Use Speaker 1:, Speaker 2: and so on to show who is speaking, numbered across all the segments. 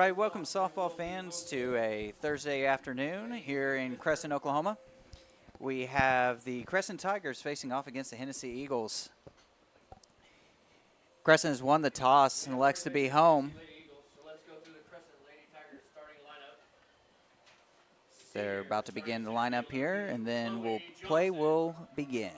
Speaker 1: right, welcome softball fans to a Thursday afternoon here in Crescent, Oklahoma. We have the Crescent Tigers facing off against the Hennessey Eagles. Crescent has won the toss and elects to be home. They're about to begin the lineup here, and then play will begin.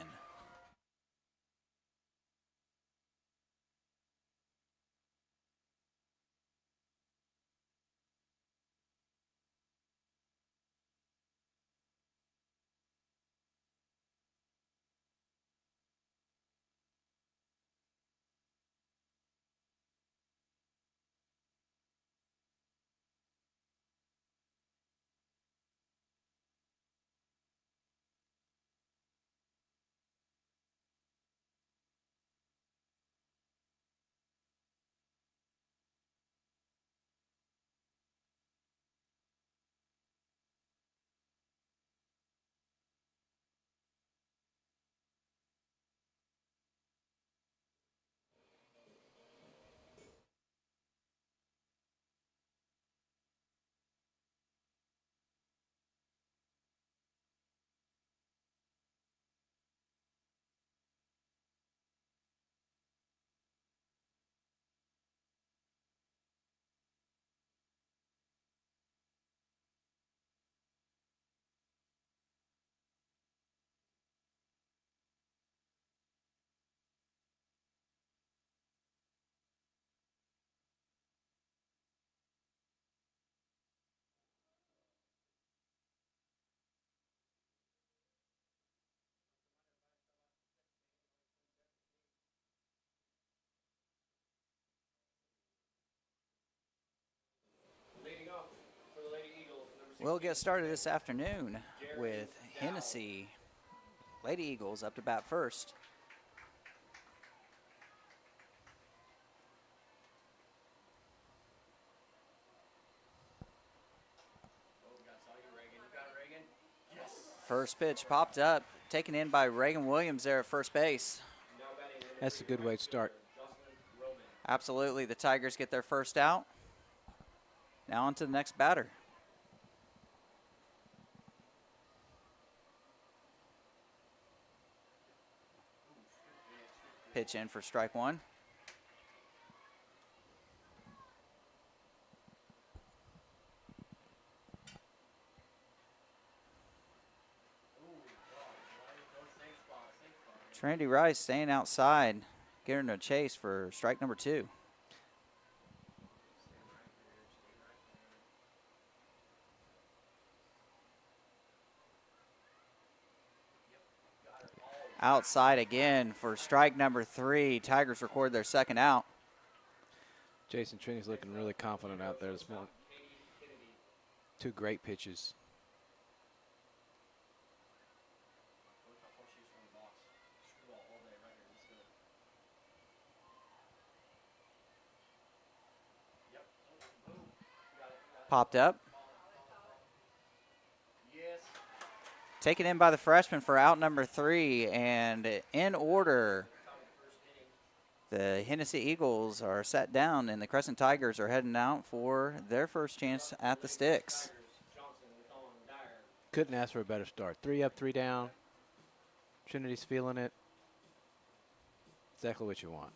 Speaker 1: We'll get started this afternoon with Hennessey Lady Eagles up to bat first. First pitch popped up, taken in by Reagan Williams there at first base.
Speaker 2: That's a good way to start.
Speaker 1: Absolutely, the Tigers get their first out. Now on to the next batter. Pitch in for strike one. Trendy Rice staying outside, getting a chase for strike number two. Outside again for strike number three. Tigers record their second out.
Speaker 2: Jason Trinity's looking really confident out there this morning. Two great pitches.
Speaker 1: Popped up. Taken in by the freshman for out number three, and in order, the Hennessey Eagles are set down, and the Crescent Tigers are heading out for their first chance at the sticks.
Speaker 2: Couldn't ask for a better start. 3 up, 3 down. Trinity's feeling it. Exactly what you want.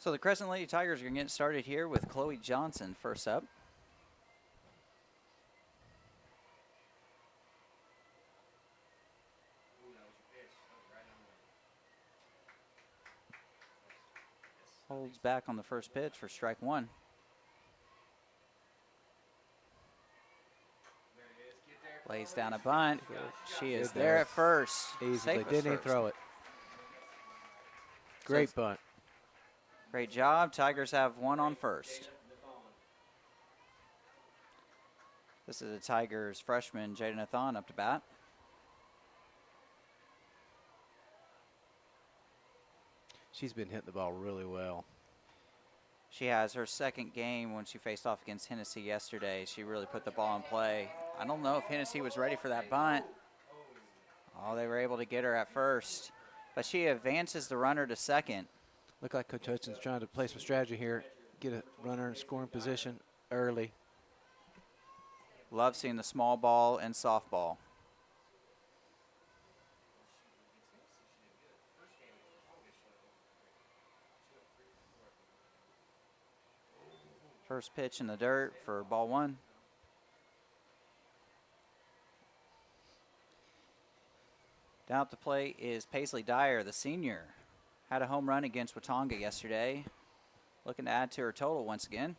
Speaker 1: So the Crescent Lady Tigers are going to get started here with Chloe Johnson first up. Holds back on the first pitch for strike one. Lays down a bunt. She is there at first.
Speaker 2: Easily. Didn't even throw it. Great bunt.
Speaker 1: Great job. Tigers have one on first. This is the Tigers freshman, Jada Nathan, up to bat.
Speaker 2: She's been hitting the ball really well.
Speaker 1: She has her second game when she faced off against Hennessey yesterday. She really put the ball in play. I don't know if Hennessey was ready for that bunt. Oh, they were able to get her at first. But she advances the runner to second.
Speaker 2: Look like Coach Hudson's trying to play some strategy here. Get a runner in scoring position early.
Speaker 1: Love seeing the small ball and softball. First pitch in the dirt for ball one. Down at the plate is Paisley Dyer, the senior. Had a home run against Watonga yesterday. Looking to add to her total once again.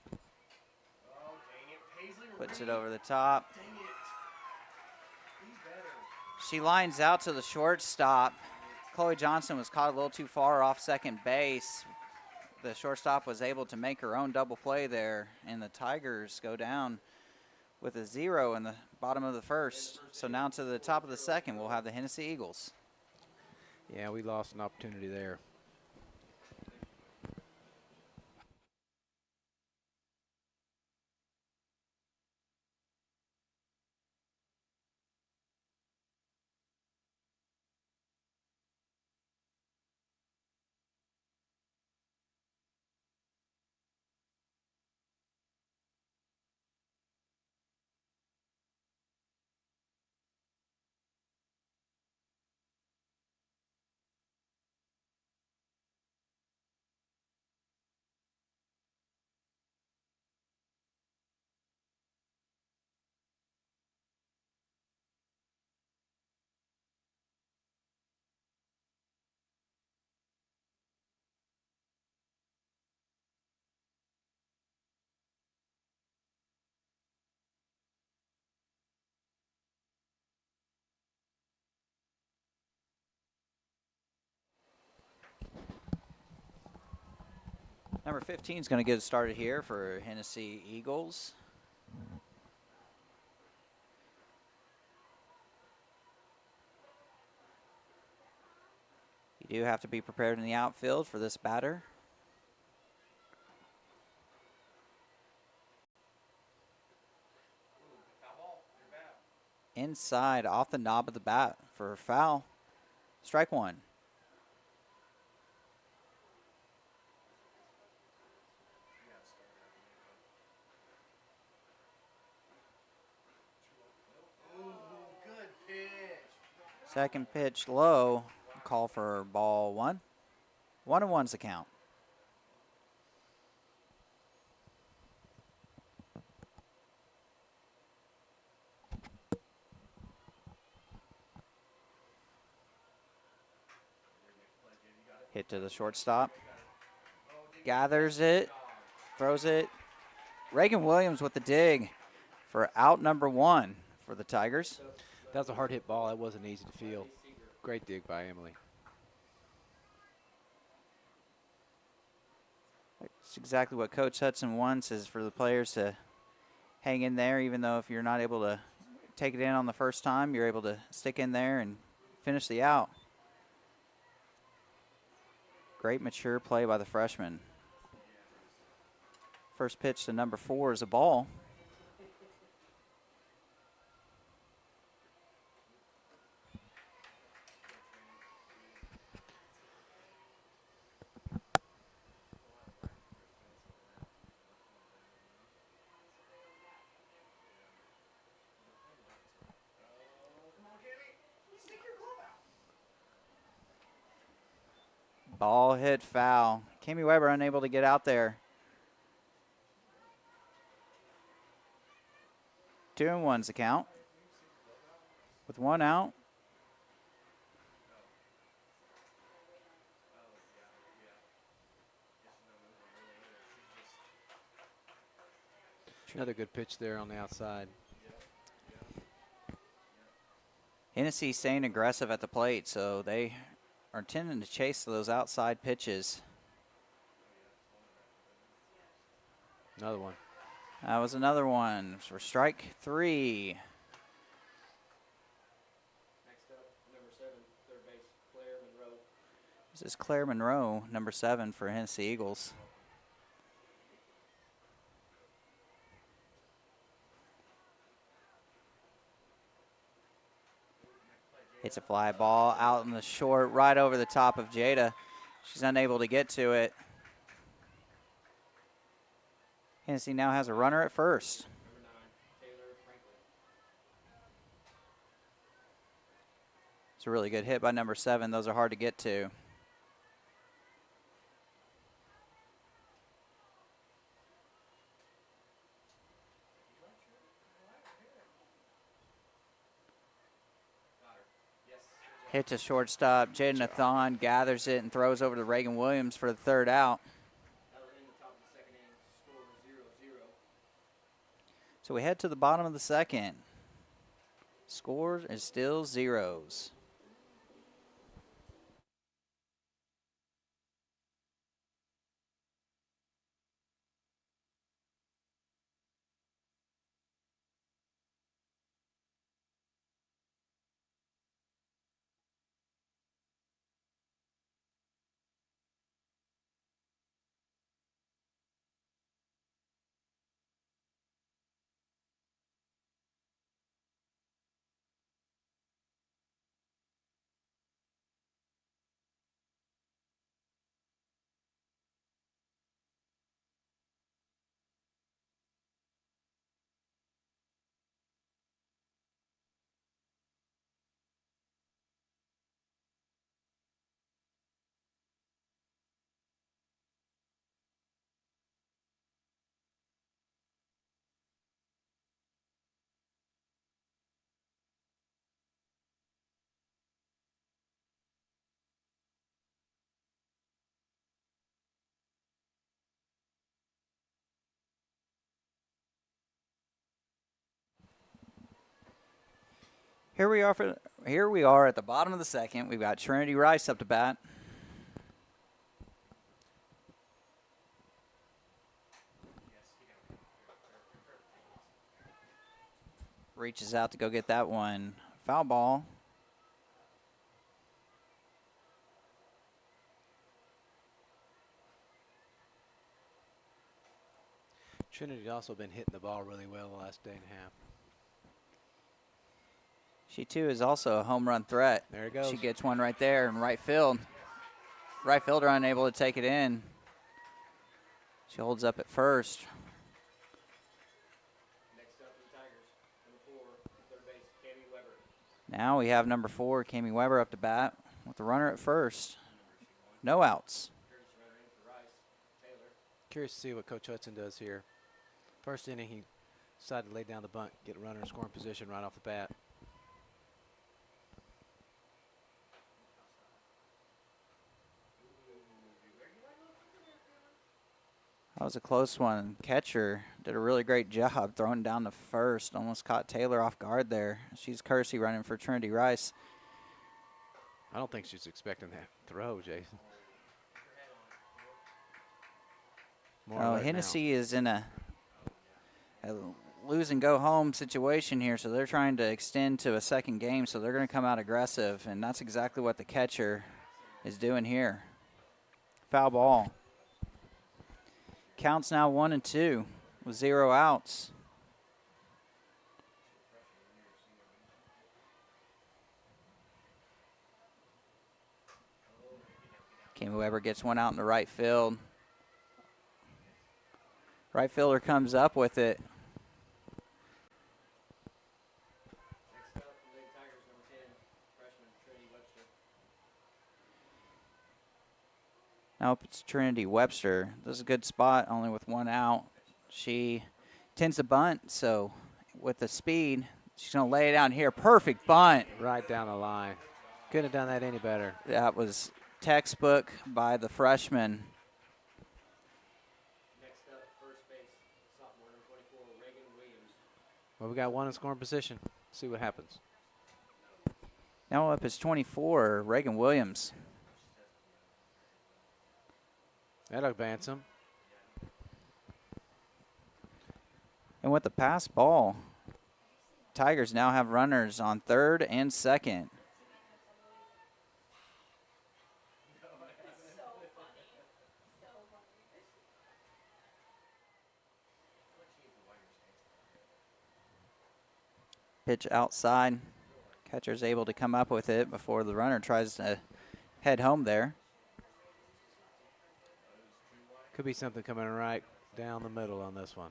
Speaker 1: Puts it over the top. She lines out to the shortstop. Chloe Johnson was caught a little too far off second base. The shortstop was able to make her own double play there, and the Tigers go down with a 0 in the bottom of the first. So now to the top of the second, we'll have the Hennessey Eagles.
Speaker 2: Yeah, we lost an opportunity there.
Speaker 1: Number 15 is going to get it started here for Hennessey Eagles. You do have to be prepared in the outfield for this batter. Inside, off the knob of the bat for a foul. Strike one. Second pitch low. Call for ball one. 1-1's the count. Hit to the shortstop. Gathers it. Throws it. Reagan Williams with the dig for out number one for the Tigers.
Speaker 2: That was a hard hit ball. That wasn't easy to field. Great dig by Emily.
Speaker 1: It's exactly what Coach Hudson wants, is for the players to hang in there, even though if you're not able to take it in on the first time, you're able to stick in there and finish the out. Great mature play by the freshman. First pitch to number 4 is a ball. Ball hit foul. Kami Weber unable to get out there. 2-1's the count. With 1 out.
Speaker 2: Another good pitch there on the outside.
Speaker 1: Hennessey staying aggressive at the plate, so they are tending to chase those outside pitches.
Speaker 2: Another one.
Speaker 1: That was another one for strike 3.
Speaker 3: Next up, number 7, third base, Claire Monroe.
Speaker 1: This is Claire Monroe, number 7 for Hennessey Eagles. Hits a fly ball out in the short, right over the top of Jada. She's unable to get to it. Hennessey now has a runner at first.
Speaker 3: Number 9, Taylor Franklin.
Speaker 1: It's a really good hit by number 7. Those are hard to get to. Hit to shortstop. Jada Nathan gathers it and throws over to Reagan Williams for the 3rd out.
Speaker 3: That'll end the top of the 2nd inning. Score 0-0.
Speaker 1: So we head to the bottom of the 2nd. Score is still 0s. Here we are at the bottom of the 2nd. We've got Trinity Rice up to bat. Reaches out to go get that one. Foul ball.
Speaker 2: Trinity's also been hitting the ball really well the last day and a half.
Speaker 1: She, too, is also a home run threat.
Speaker 2: There it goes.
Speaker 1: She gets one right there in right field. Right fielder unable to take it in. She holds up at first.
Speaker 3: Next up for the Tigers, number 4, third base, Kami Weber.
Speaker 1: Now we have number 4, Kami Weber, up to bat with the runner at first. No outs.
Speaker 3: Courtesy runner in for Rice, Taylor.
Speaker 2: Curious to see what Coach Hudson does here. First inning, he decided to lay down the bunt, get a runner in scoring position right off the bat.
Speaker 1: That was a close one. Catcher did a really great job throwing down the first. Almost caught Taylor off guard there. She's Kersey running for Trinity Rice.
Speaker 2: I don't think she's expecting that throw, Jason.
Speaker 1: Hennessey is in a lose and go home situation here, so they're trying to extend to a 2nd game, so they're going to come out aggressive, and that's exactly what the catcher is doing here. Foul ball. Counts now 1-2 with 0 outs. Kami Weber gets one out in the right field. Right fielder comes up with it.
Speaker 3: Next up for the Lady Tigers, number 10, freshman Trinity Webster.
Speaker 1: Nope, it's Trinity Webster. This is a good spot, only with one out. She tends to bunt, so with the speed, she's going to lay it down here. Perfect bunt.
Speaker 2: Right down the line. Couldn't have done that any better.
Speaker 1: That was textbook by the freshman.
Speaker 3: Next up, first base, sophomore number 24, Reagan Williams.
Speaker 2: Well, we got one in scoring position. See what happens.
Speaker 1: Now up is 24, Reagan Williams.
Speaker 2: That'll advance him.
Speaker 1: And with the pass ball, Tigers now have runners on third and second. Pitch outside. Catcher's able to come up with it before the runner tries to head home there.
Speaker 2: Could be something coming right down the middle on this one.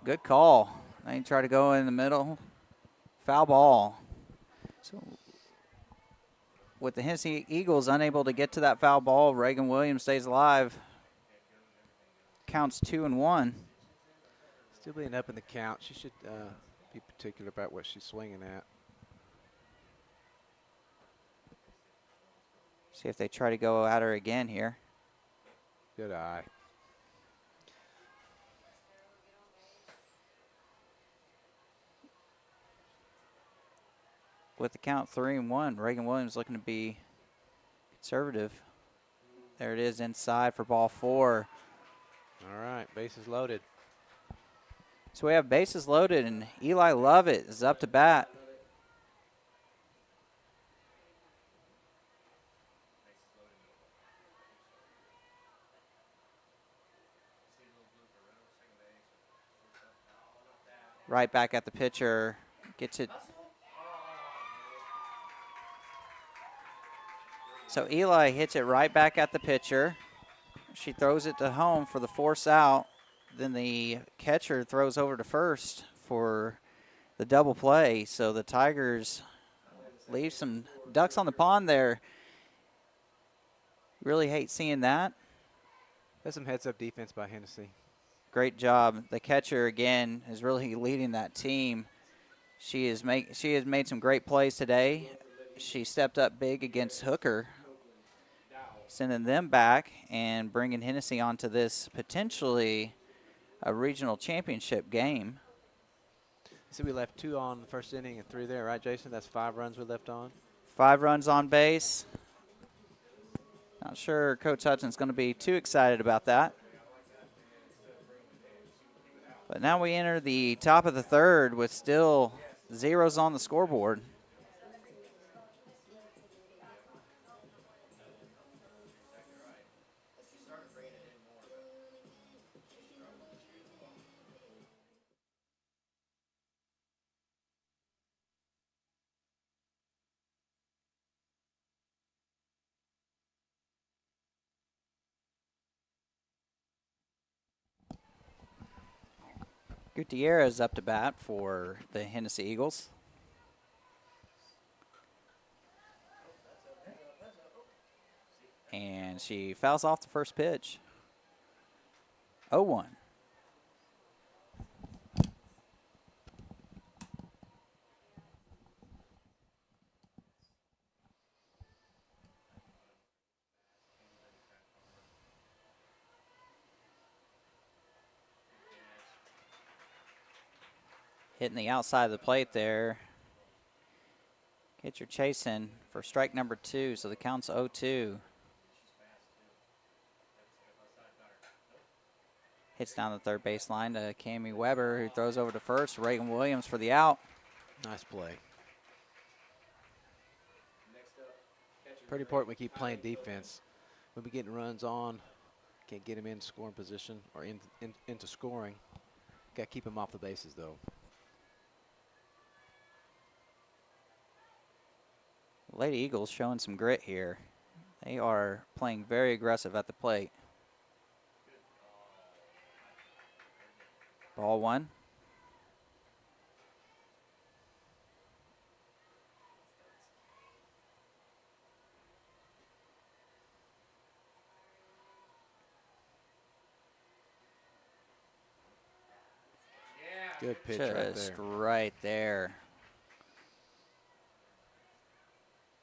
Speaker 1: Good call. They try to go in the middle. Foul ball. So with the Hennessey Eagles unable to get to that foul ball, Reagan Williams stays alive. Counts 2-1.
Speaker 2: Still being up in the count. She should be particular about what she's swinging at.
Speaker 1: See if they try to go at her again here.
Speaker 2: Good eye.
Speaker 1: With the count 3-1, Reagan Williams looking to be conservative. There it is inside for ball 4.
Speaker 2: All right, bases loaded.
Speaker 1: So we have bases loaded, and Eli Lovett is up to bat. Right back at the pitcher. Gets it. So Eli hits it right back at the pitcher. She throws it to home for the force out. Then the catcher throws over to first for the double play. So the Tigers leave some ducks on the pond there. Really hate seeing that.
Speaker 2: That's some heads-up defense by Hennessey.
Speaker 1: Great job. The catcher, again, is really leading that team. She has made some great plays today. She stepped up big against Hooker, sending them back and bringing Hennessey onto this potentially a regional championship game.
Speaker 2: So we left 2 on the first inning and 3 there, right, Jason? That's 5 runs we left on.
Speaker 1: 5 runs on base. Not sure Coach Hudson's going to be too excited about that. But now we enter the top of the third with still zeros on the scoreboard. Gutierrez up to bat for the Hennessey Eagles. And she fouls off the first pitch. 0-1. Hitting the outside of the plate there. Catcher chasing for strike number 2, so the count's 0-2. Hits down the third baseline to Cammie Weber, who throws over to first. Reagan Williams for the out.
Speaker 2: Nice play. Pretty important we keep playing defense. We'll be getting runs on. Can't get him in scoring position or into scoring. Got to keep him off the bases, though.
Speaker 1: Lady Eagles showing some grit here. They are playing very aggressive at the plate. Ball 1.
Speaker 2: Good pitch right
Speaker 1: Just
Speaker 2: there.
Speaker 1: right there.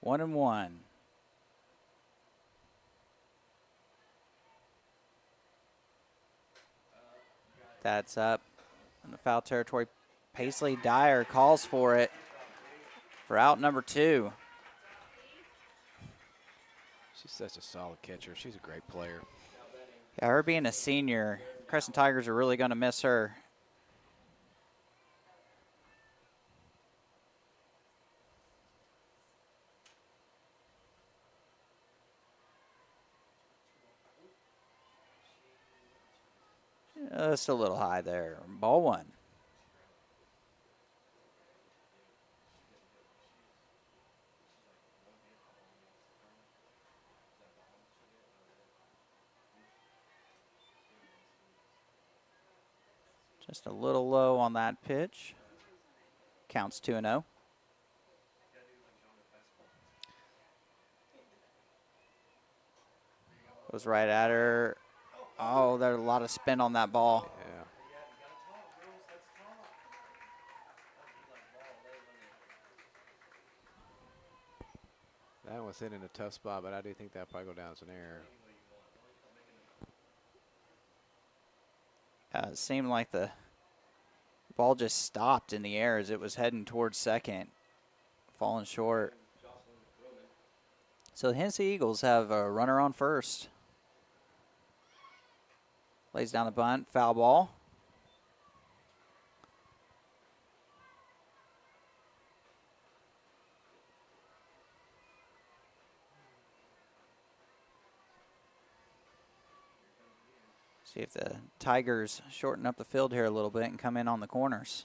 Speaker 1: 1-1. That's up in the foul territory. Paisley Dyer calls for it for out number 2.
Speaker 2: She's such a solid catcher. She's a great player.
Speaker 1: Yeah, her being a senior, Crescent Tigers are really going to miss her. Just a little high there. Ball 1. Just a little low on that pitch. Counts 2-0. Goes right at her. Oh, there's a lot of spin on that ball.
Speaker 2: Yeah. That was hit in a tough spot, but I do think that'll probably go down as an error.
Speaker 1: It seemed like the ball just stopped in the air as it was heading towards second, falling short. So the Hennessey Eagles have a runner on first. Lays down the bunt, foul ball. See if the Tigers shorten up the field here a little bit and come in on the corners.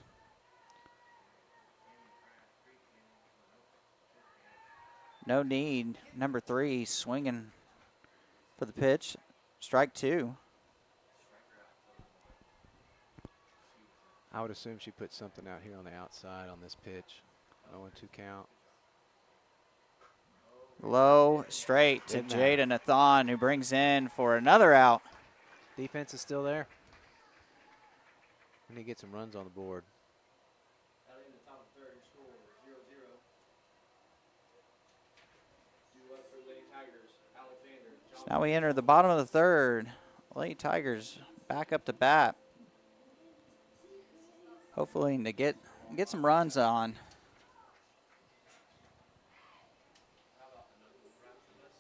Speaker 1: No need. Number 3 swinging for the pitch. Strike 2.
Speaker 2: I would assume she put something out here on the outside on this pitch. 0-2 count.
Speaker 1: Low, straight to Jada Nathan, who brings in for another out.
Speaker 2: Defense is still there. We need to get some runs on the board.
Speaker 3: Out in the top of the third, your score 0-0. Due up for the Lady Tigers, Alexander.
Speaker 1: So now we enter the bottom of the third. Lady Tigers back up to bat. Hopefully to get some runs on.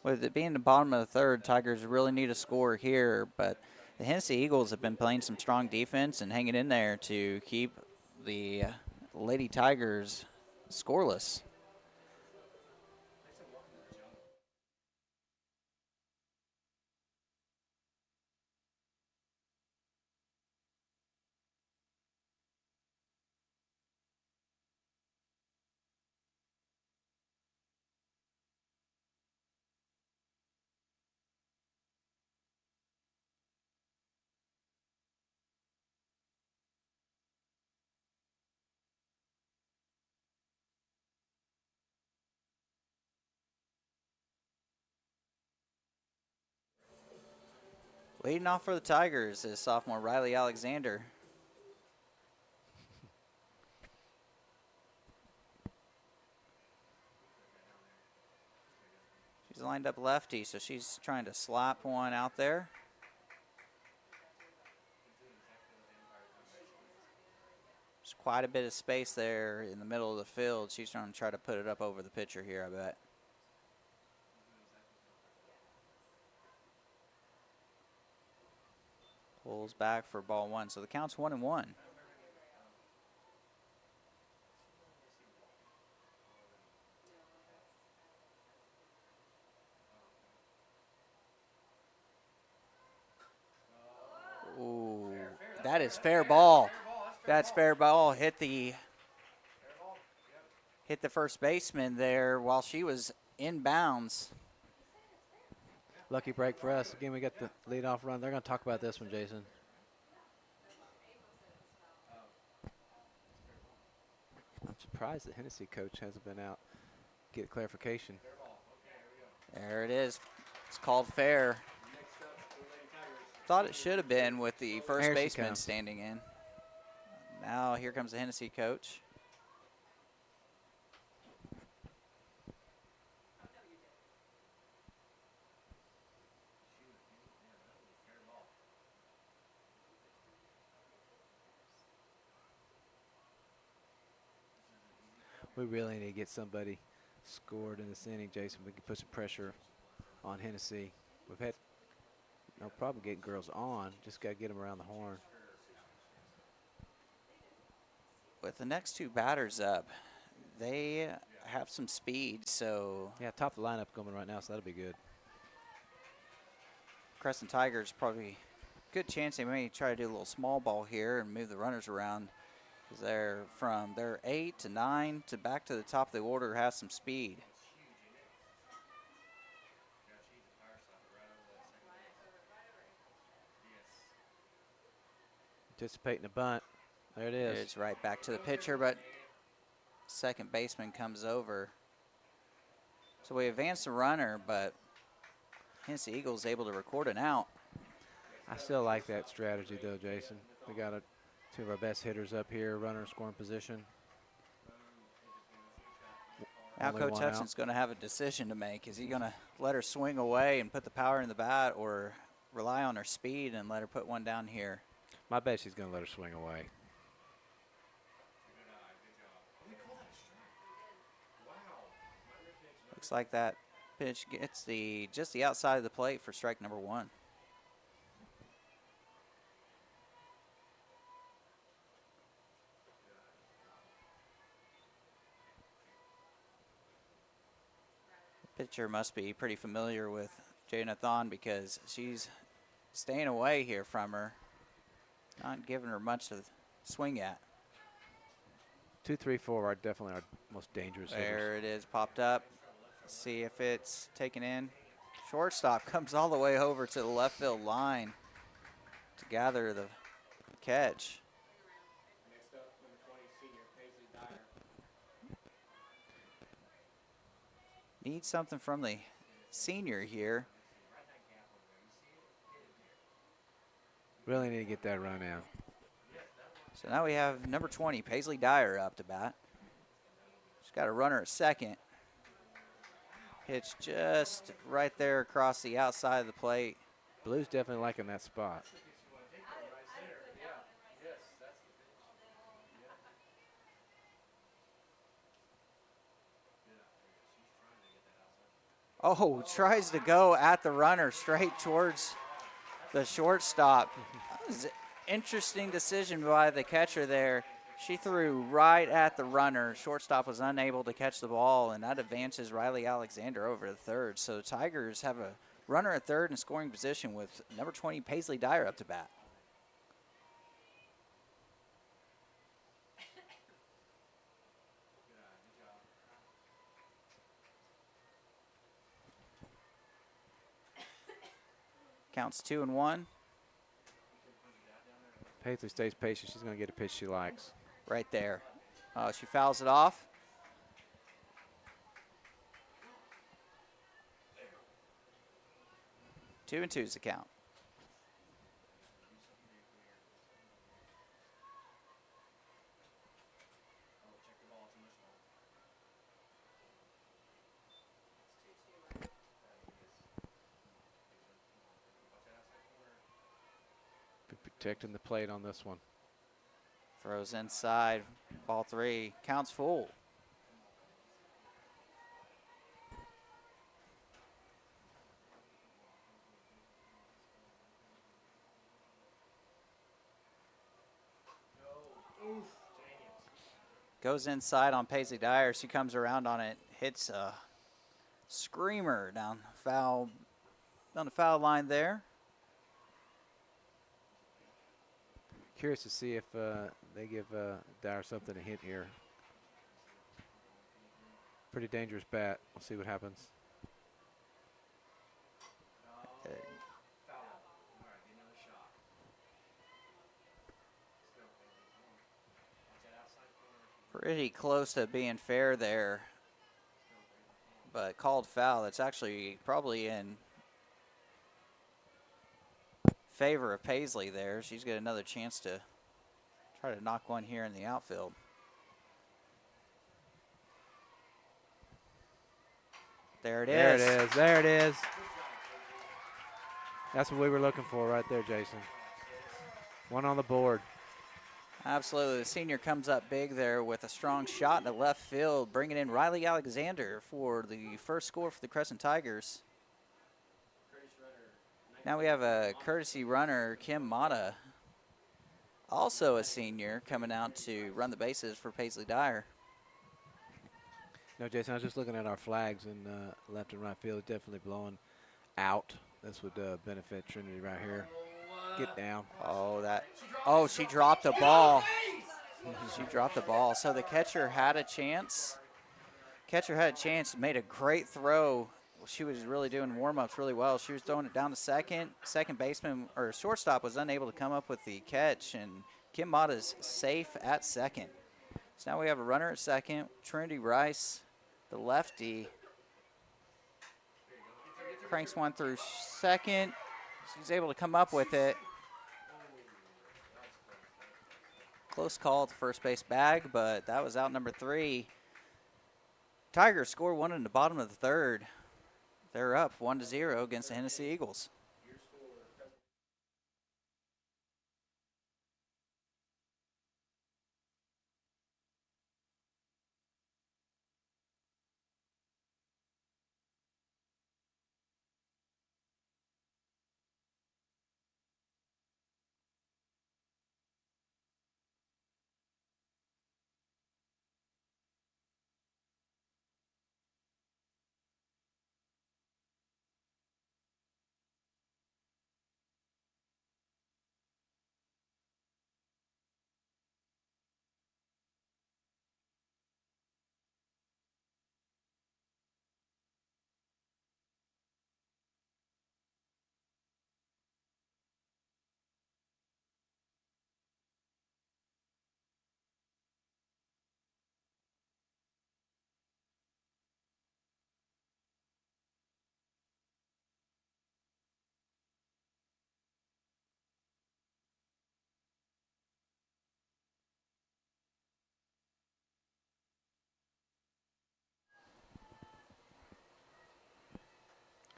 Speaker 1: With it being the bottom of the third, Tigers really need a score here, but the Hennessey Eagles have been playing some strong defense and hanging in there to keep the Lady Tigers scoreless. Leading off for the Tigers is sophomore Riley Alexander. She's lined up lefty, so she's trying to slap one out there. There's quite a bit of space there in the middle of the field. She's going to try to put it up over the pitcher here, I bet. Pulls back for ball 1, so the count's 1-1. Ooh, that is fair ball. That's fair ball. Hit the first baseman there while she was in bounds.
Speaker 2: Lucky break for us. Again, we got the leadoff run. They're going to talk about this one, Jason. I'm surprised the Hennessey coach hasn't been out. Get clarification.
Speaker 1: There it is. It's called fair. Thought it should have been with the first baseman standing in. Now here comes the Hennessey coach.
Speaker 2: We really need to get somebody scored in this inning, Jason. We can put some pressure on Hennessey. We've had no problem getting girls on. Just got to get them around the horn.
Speaker 1: With the next two batters up, they have some speed, so
Speaker 2: Yeah, top of the lineup coming right now, so that'll be good.
Speaker 1: Crescent Tigers probably good chance they may try to do a little small ball here and move the runners around, because they're from their 8 to 9 to back to the top of the order has some speed.
Speaker 2: Anticipating a bunt. There it is.
Speaker 1: It's right back to the pitcher, but second baseman comes over. So we advance the runner, but Hennessey Eagles able to record an out.
Speaker 2: I still like that strategy, though, Jason. We got two of our best hitters up here, runner in scoring position.
Speaker 1: Now
Speaker 2: Only
Speaker 1: Coach
Speaker 2: one
Speaker 1: Hudson's
Speaker 2: out.
Speaker 1: going to have a decision to make. Is he going to let her swing away and put the power in the bat, or rely on her speed and let her put one down here?
Speaker 2: My bet she's going to let her swing away.
Speaker 1: Looks like that pitch gets just the outside of the plate for strike number 1. Pitcher must be pretty familiar with Nathan, because she's staying away here from her, not giving her much to swing at.
Speaker 2: 2, 3, 4 are definitely our most dangerous hitters.
Speaker 1: There it is, popped up. See if it's taken in. Shortstop comes all the way over to the left field line to gather the catch.
Speaker 3: Next up, number 20, senior Paisley Dyer.
Speaker 1: Need something from the senior here.
Speaker 2: Really need to get that run in.
Speaker 1: So now we have number 20, Paisley Dyer, up to bat. She's got a runner at second. Pitch just right there across the outside of the plate.
Speaker 2: Blue's definitely liking that spot.
Speaker 1: Oh, tries to go at the runner straight towards the shortstop. That was an interesting decision by the catcher there. She threw right at the runner. Shortstop was unable to catch the ball, and that advances Riley Alexander over to third. So the Tigers have a runner at third in scoring position with number 20, Paisley Dyer, up to bat. Counts 2-1.
Speaker 2: Paisley stays patient. She's going to get a pitch she likes.
Speaker 1: Right there. She fouls it off. Two and 2's the count.
Speaker 2: Be protecting the plate on this one.
Speaker 1: Throws inside, ball 3, counts full. Goes inside on Paisley Dyer. She comes around on it, hits a screamer down the foul line there.
Speaker 2: Curious to see if they give Dyer something to hit here. Pretty dangerous bat. We'll see what happens.
Speaker 1: Pretty close to being fair there, but called foul. It's actually probably in favor of Paisley there. She's got another chance to Try to knock one here in the outfield. There it is.
Speaker 2: There it is. There it is. That's what we were looking for right there, Jason. One on the board.
Speaker 1: Absolutely. The senior comes up big there with a strong shot in the left field, bringing in Riley Alexander for the first score for the Crescent Tigers. Now we have a courtesy runner, Kim Mata, also a senior, coming out to run the bases for Paisley Dyer.
Speaker 2: No, Jason, I was just looking at our flags in left and right field. Definitely blowing out. This would benefit Trinity right here. Get down.
Speaker 1: Oh, she dropped the ball. She dropped the ball. So the catcher had a chance. Made a great throw. She was really doing warm-ups really well. She was throwing it down to second. Second baseman or shortstop was unable to come up with the catch, and Kim Mata's safe at second. So now we have a runner at second. Trinity Rice, the lefty, cranks one through second. She's able to come up with it. Close call at the first base bag, but that was out number 3. Tigers score one in the bottom of the third. They're up 1-0 against the Hennessey Eagles.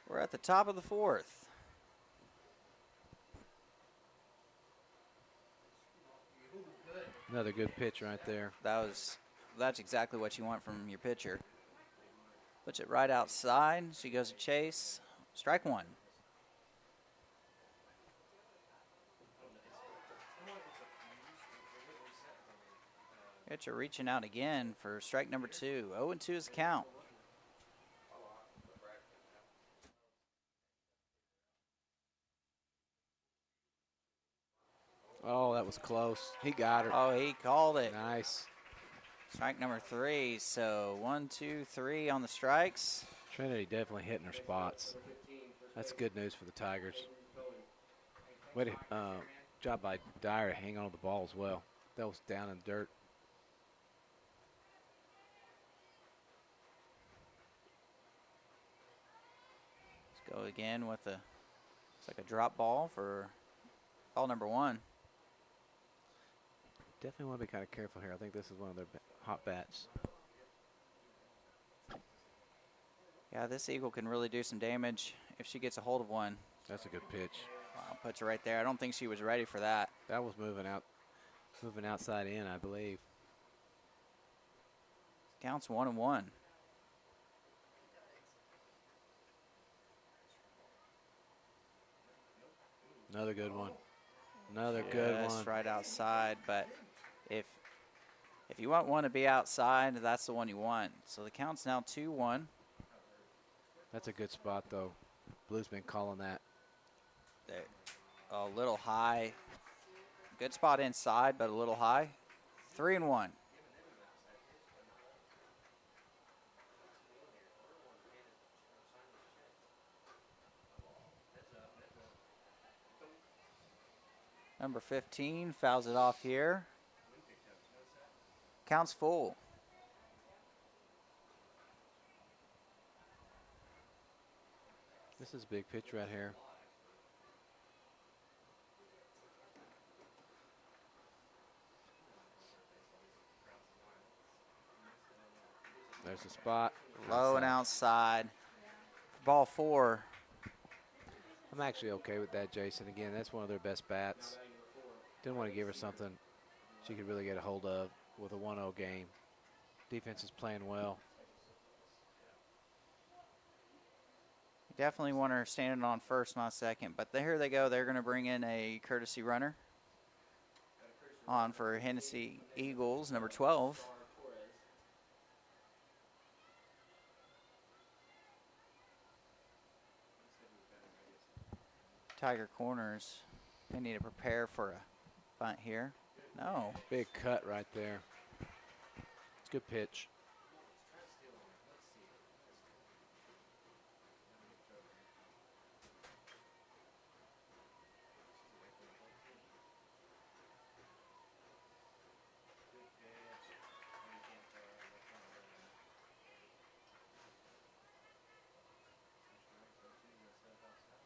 Speaker 1: We're at the top of the fourth.
Speaker 2: Another good pitch right there.
Speaker 1: That's exactly what you want from your pitcher. Puts it right outside. She goes to chase. Strike one. Pitcher reaching out again for strike number 2. 0-2 is the count.
Speaker 2: Oh, that was close. He got her.
Speaker 1: Oh, he called it.
Speaker 2: Nice.
Speaker 1: Strike number 3. So 1, 2, 3 on the strikes.
Speaker 2: Trinity definitely hitting her spots. That's good news for the Tigers. Way to, job by Dyer to hang on to the ball as well. That was down in the dirt.
Speaker 1: Let's go again with it's like a drop ball for ball number 1.
Speaker 2: Definitely want to be kind of careful here. I think this is one of their hot bats.
Speaker 1: Yeah, this eagle can really do some damage if she gets a hold of one.
Speaker 2: That's a good pitch.
Speaker 1: Wow, puts her right there. I don't think she was ready for that.
Speaker 2: That was moving outside in, I believe.
Speaker 1: Counts 1-1.
Speaker 2: Another good one. Another good one.
Speaker 1: Right outside, but if you want one to be outside, that's the one you want. So the count's now 2-1.
Speaker 2: That's a good spot, though. Blue's been calling that.
Speaker 1: A little high. Good spot inside, but a little high. 3-1. Number 15 fouls it off here. Counts full.
Speaker 2: This is a big pitch right here. There's the spot.
Speaker 1: Low and outside. Ball 4.
Speaker 2: I'm actually okay with that, Jason. Again, that's one of their best bats. Didn't want to give her something she could really get a hold of with a 1-0 game. Defense is playing well.
Speaker 1: Definitely want her standing on first, not second. But here they go. They're going to bring in a courtesy runner on for Hennessey Eagles, number 12. Tiger Corners, they need to prepare for a bunt here. No.
Speaker 2: Big cut right there. It's a good pitch.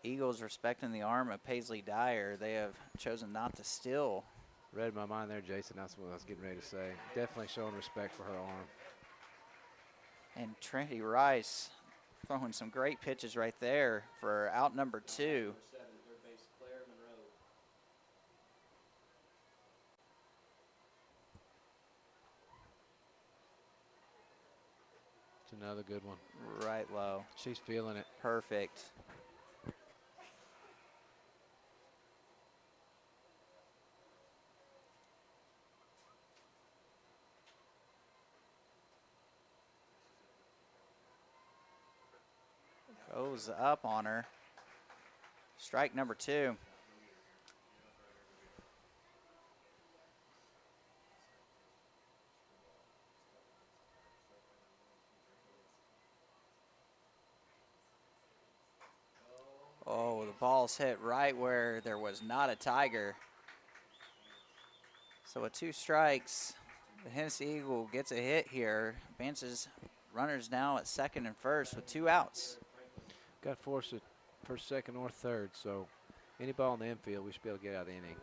Speaker 1: Eagles respecting the arm of Paisley Dyer. They have chosen not to steal.
Speaker 2: Read my mind there, Jason. That's what I was getting ready to say. Definitely showing respect for her arm.
Speaker 1: And Trinity Rice throwing some great pitches right there for out number 2.
Speaker 2: It's another good one.
Speaker 1: Right low.
Speaker 2: She's feeling it.
Speaker 1: Perfect. Goes up on her. Strike number 2. Oh, the ball's hit right where there was not a Tiger. So with 2 strikes, the Hennessey Eagle gets a hit here. Advances runners now at second and first with 2 outs.
Speaker 2: Got forced at first, second, or third, so any ball in the infield, we should be able to get out of the inning.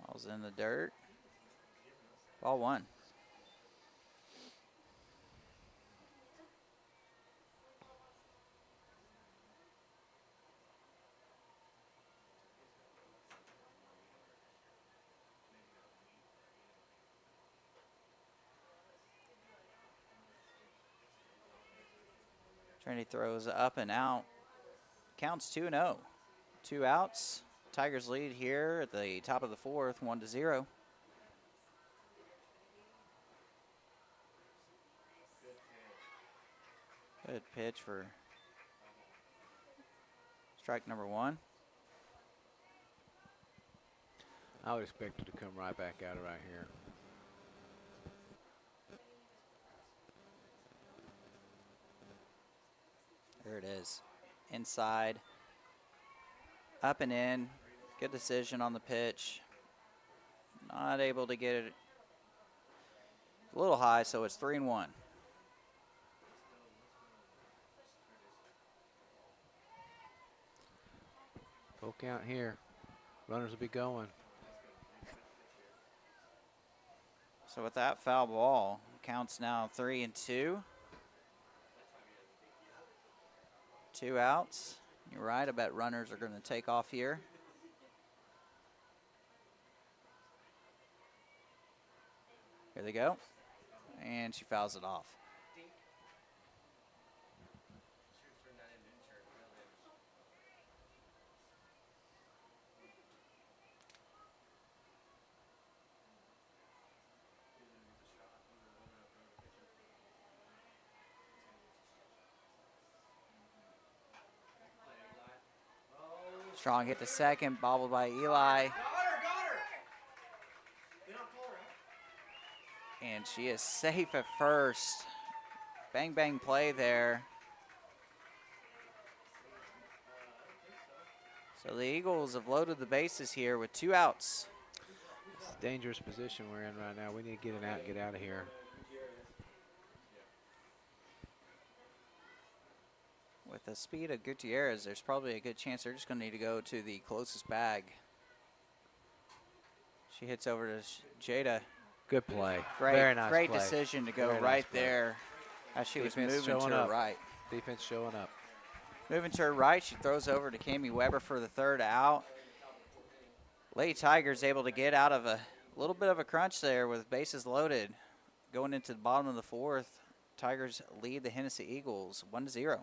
Speaker 1: Ball's in the dirt. Ball 1. Trinity throws up and out. Counts 2-0. 2 outs. Tigers lead here at the top of the 4th, 1-0. Good pitch for strike number 1.
Speaker 2: I would expect her to come right back out of right here.
Speaker 1: There it is. Inside. Up and in. Good decision on the pitch. Not able to get it a little high, so it's 3-1.
Speaker 2: Full count here. Runners will be going.
Speaker 1: So with that foul ball, counts now 3-2. 2 outs. You're right, I bet runners are going to take off here. Here they go. And she fouls it off. Strong hit to second, bobbled by Eli. And she is safe at first. Bang, bang play there. So the Eagles have loaded the bases here with 2 outs.
Speaker 2: It's a dangerous position we're in right now. We need to get it out and get out of here.
Speaker 1: With the speed of Gutierrez, there's probably a good chance they're just going to need to go to the closest bag. She hits over to Jada.
Speaker 2: Good play.
Speaker 1: Great,
Speaker 2: Very nice
Speaker 1: great
Speaker 2: play.
Speaker 1: decision to go
Speaker 2: Very nice
Speaker 1: right
Speaker 2: play.
Speaker 1: there as she was
Speaker 2: Defense
Speaker 1: moving to
Speaker 2: showing
Speaker 1: her
Speaker 2: up.
Speaker 1: right.
Speaker 2: Defense showing up.
Speaker 1: Moving to her right, she throws over to Cami Weber for the third out. Lady Tigers able to get out of a little bit of a crunch there with bases loaded. Going into the bottom of the fourth, Tigers lead the Hennessey Eagles 1-0.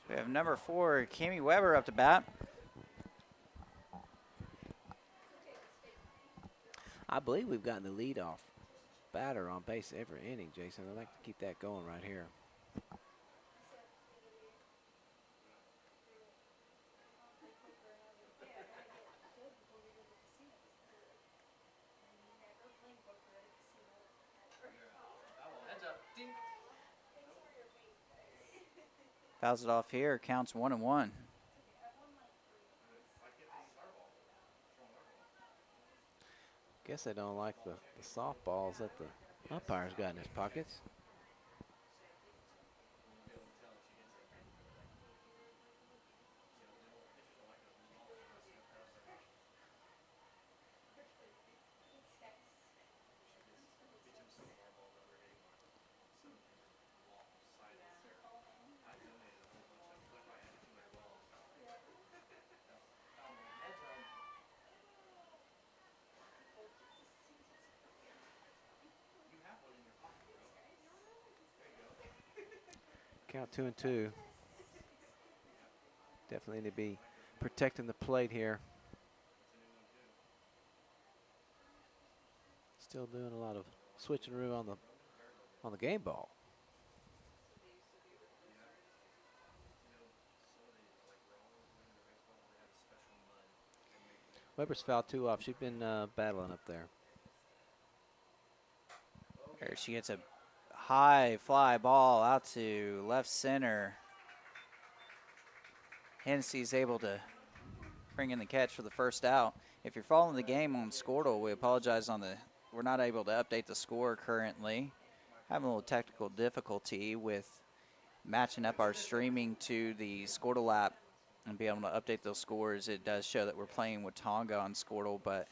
Speaker 1: We have number 4, Cami Weber up to bat.
Speaker 2: I believe we've gotten the leadoff batter on base every inning, Jason. I'd like to keep that going right here.
Speaker 1: Fouls it off here, counts 1-1.
Speaker 2: Guess they don't like the softballs that the umpire's got in his pockets. Count 2-2. Definitely need to be protecting the plate here. Still doing a lot of switcheroo on the game ball. Weber's fouled 2 off. She's been battling up there.
Speaker 1: There she hits a high fly ball out to left center. Hennessey's able to bring in the catch for the first out. If you're following the game on Squirtle, we apologize we're not able to update the score currently. Having a little technical difficulty with matching up our streaming to the Squirtle app and be able to update those scores. It does show that we're playing with Tonga on Squirtle, but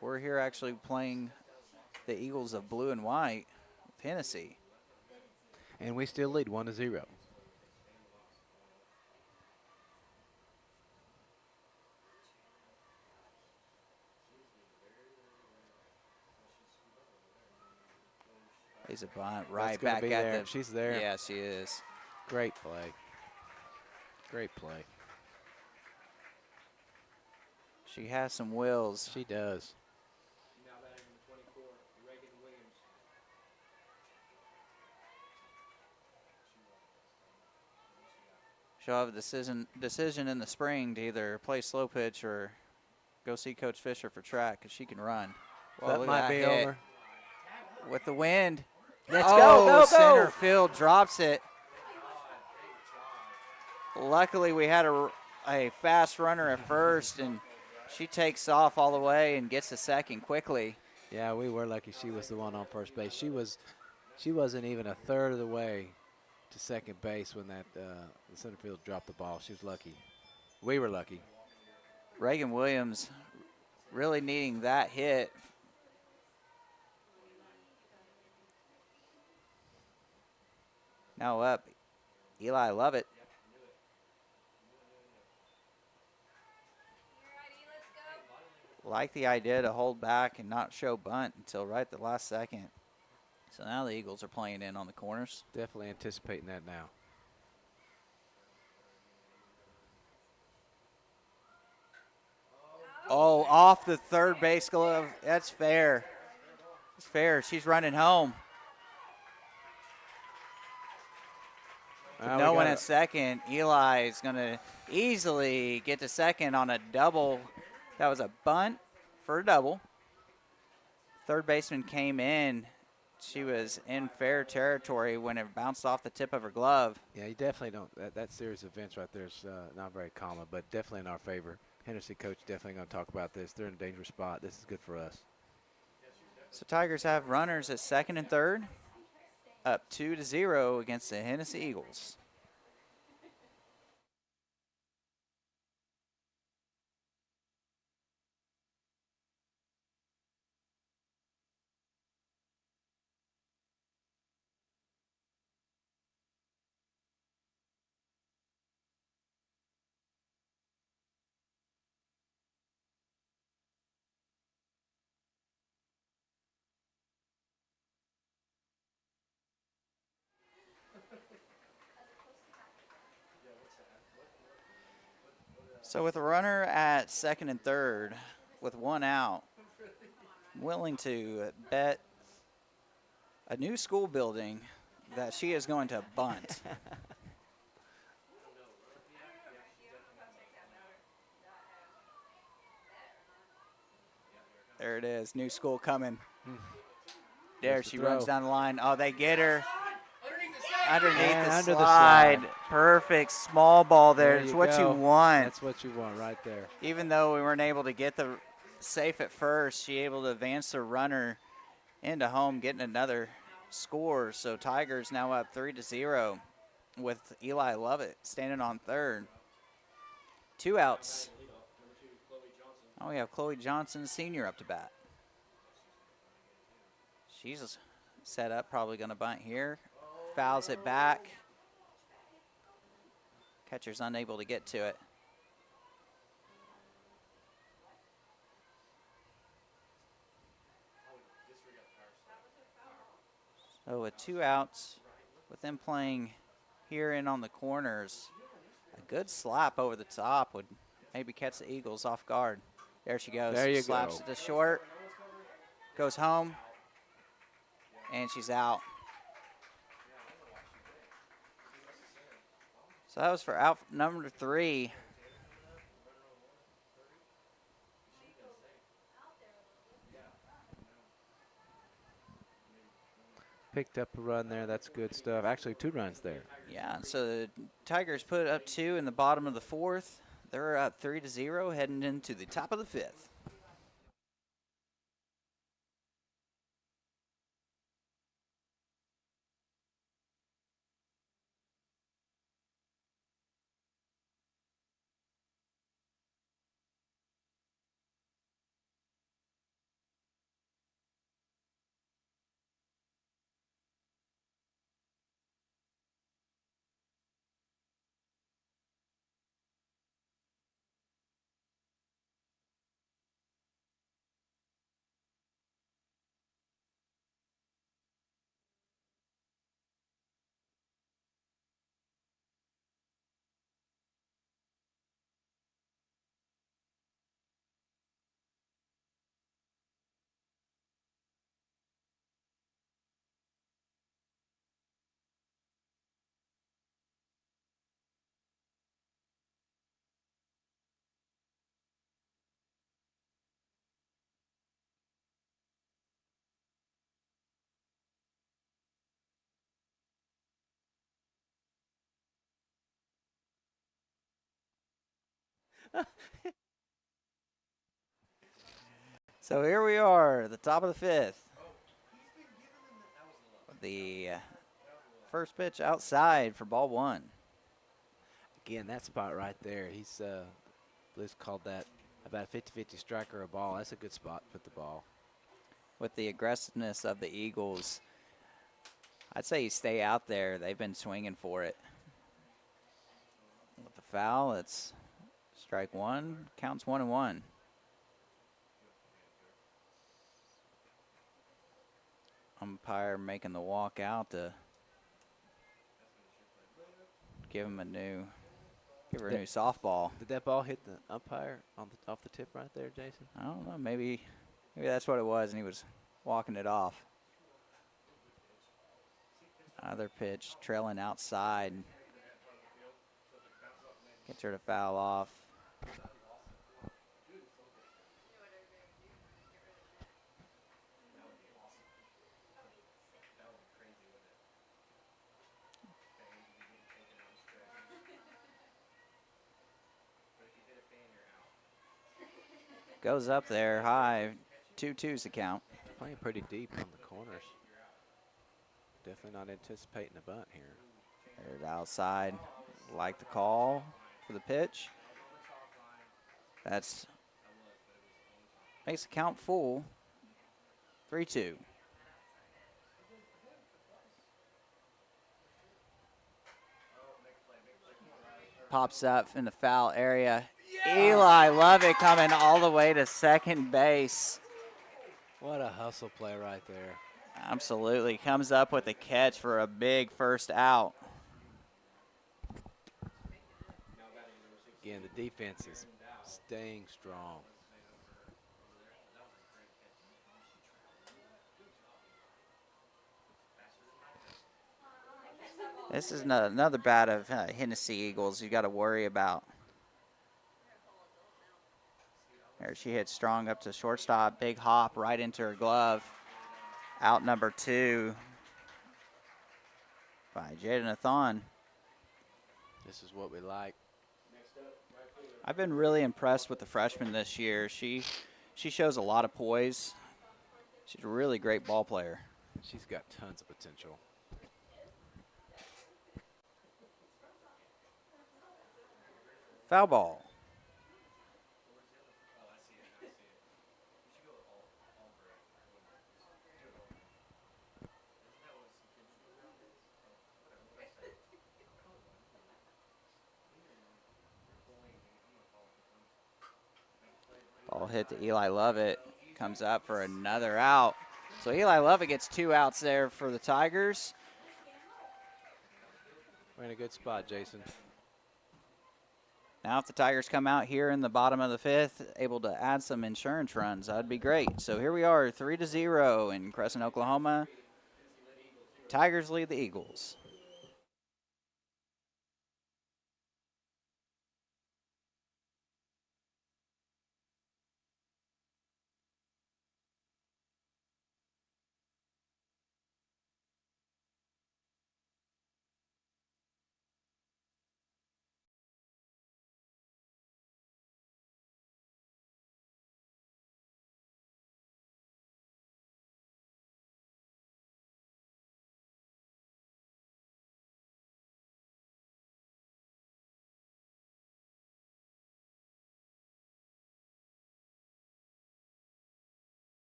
Speaker 1: we're here actually playing the Eagles of blue and white with Hennessey.
Speaker 2: And we still lead 1-0.
Speaker 1: He's a bunt right
Speaker 2: gonna
Speaker 1: back
Speaker 2: be
Speaker 1: at
Speaker 2: there.
Speaker 1: them.
Speaker 2: She's there.
Speaker 1: Yeah, she is.
Speaker 2: Great play. Great play.
Speaker 1: She has some wheels.
Speaker 2: She does.
Speaker 3: Now batting number 24, Reagan Williams.
Speaker 1: She'll have a decision in the spring to either play slow pitch or go see Coach Fisher for track because she can run. Well,
Speaker 2: That
Speaker 1: look
Speaker 2: might
Speaker 1: at
Speaker 2: be
Speaker 1: hit.
Speaker 2: over.
Speaker 1: With the wind.
Speaker 2: Let's
Speaker 1: go,
Speaker 2: go.
Speaker 1: Center field drops it. Luckily, we had a fast runner at first, and She takes off all the way and gets the second quickly.
Speaker 2: Yeah, we were lucky she was the one on first base. She wasn't even a third of the way to second base when that the center field dropped the ball. She was lucky. We were lucky.
Speaker 1: Reagan Williams really needing that hit. Now up, Eli Lovett. Like the idea to hold back and not show bunt until right at the last second. So now the Eagles are playing in on the corners.
Speaker 2: Definitely anticipating that now.
Speaker 1: Oh, off the third base glove. That's fair. It's fair. She's running home. No one at second. Eli is going to easily get to second on a double. That was a bunt for a double. Third baseman came in. She was in fair territory when it bounced off the tip of her glove.
Speaker 2: Yeah, you definitely don't. That series of events right there is not very common, but definitely in our favor. Hennessey coach definitely going to talk about this. They're in a dangerous spot. This is good for us.
Speaker 1: So Tigers have runners at second and third, up 2-0 against the Hennessey Eagles. So with a runner at second and third, with one out, I'm willing to bet a new school building that she is going to bunt. There it is, new school coming. There she runs down the line. Oh, they get her underneath the slide. Perfect small ball there. It's what you want.
Speaker 2: That's what you want right there.
Speaker 1: Even though we weren't able to get the safe at first, she able to advance the runner into home, getting another score. So Tigers now up 3-0 with Eli Lovett standing on third. 2 outs. Oh, we have Chloe Johnson, senior, up to bat. She's set up, probably going to bunt here. Fouls it back. Catcher's unable to get to it. So with 2 outs, with them playing here in on the corners, a good slap over the top would maybe catch the Eagles off guard. There she goes.
Speaker 2: There you
Speaker 1: Slaps
Speaker 2: go.
Speaker 1: it to short. Goes home. And she's out. So that was for out number 3.
Speaker 2: Picked up a run there. That's good stuff. Actually, 2 runs there.
Speaker 1: Yeah, so the Tigers put up 2 in the bottom of the 4th. They're up 3-0 heading into the top of the 5th. So here we are at the top of the fifth. The first pitch outside for ball one.
Speaker 2: Again, that spot right there, he's Liz called that about a 50-50 strike or a ball. That's a good spot to put the ball.
Speaker 1: With the aggressiveness of the Eagles, I'd say you stay out there. They've been swinging for it. With the foul, it's strike one, counts 1-1. Umpire making the walk out to give her a new softball.
Speaker 2: Did that ball hit the umpire off the tip right there, Jason?
Speaker 1: I don't know. Maybe that's what it was, and he was walking it off. Another pitch trailing outside. Gets her to foul off. Goes up there high. 2-2's the count.
Speaker 2: Playing pretty deep on the corners. Definitely not anticipating a bunt here.
Speaker 1: There's outside. Like the call for the pitch. That's makes the count full. 3-2. Pops up in the foul area. Eli Lovett coming all the way to second base.
Speaker 2: What a hustle play right there.
Speaker 1: Absolutely. Comes up with a catch for a big first out.
Speaker 2: Again, the defense is staying strong.
Speaker 1: This is another bat of Hennessey Eagles you got to worry about. There she hits strong up to shortstop. Big hop right into her glove. Out number 2 by Jada Nathan.
Speaker 2: This is what we like.
Speaker 1: I've been really impressed with the freshman this year. She shows a lot of poise. She's a really great ball player.
Speaker 2: She's got tons of potential.
Speaker 1: Foul ball. Ball hit to Eli Lovett. Comes up for another out. So Eli Lovett gets 2 outs there for the Tigers.
Speaker 2: We're in a good spot, Jason.
Speaker 1: Now if the Tigers come out here in the bottom of the 5th, able to add some insurance runs, that'd be great. So here we are, 3-0 in Crescent, Oklahoma. Tigers lead the Eagles.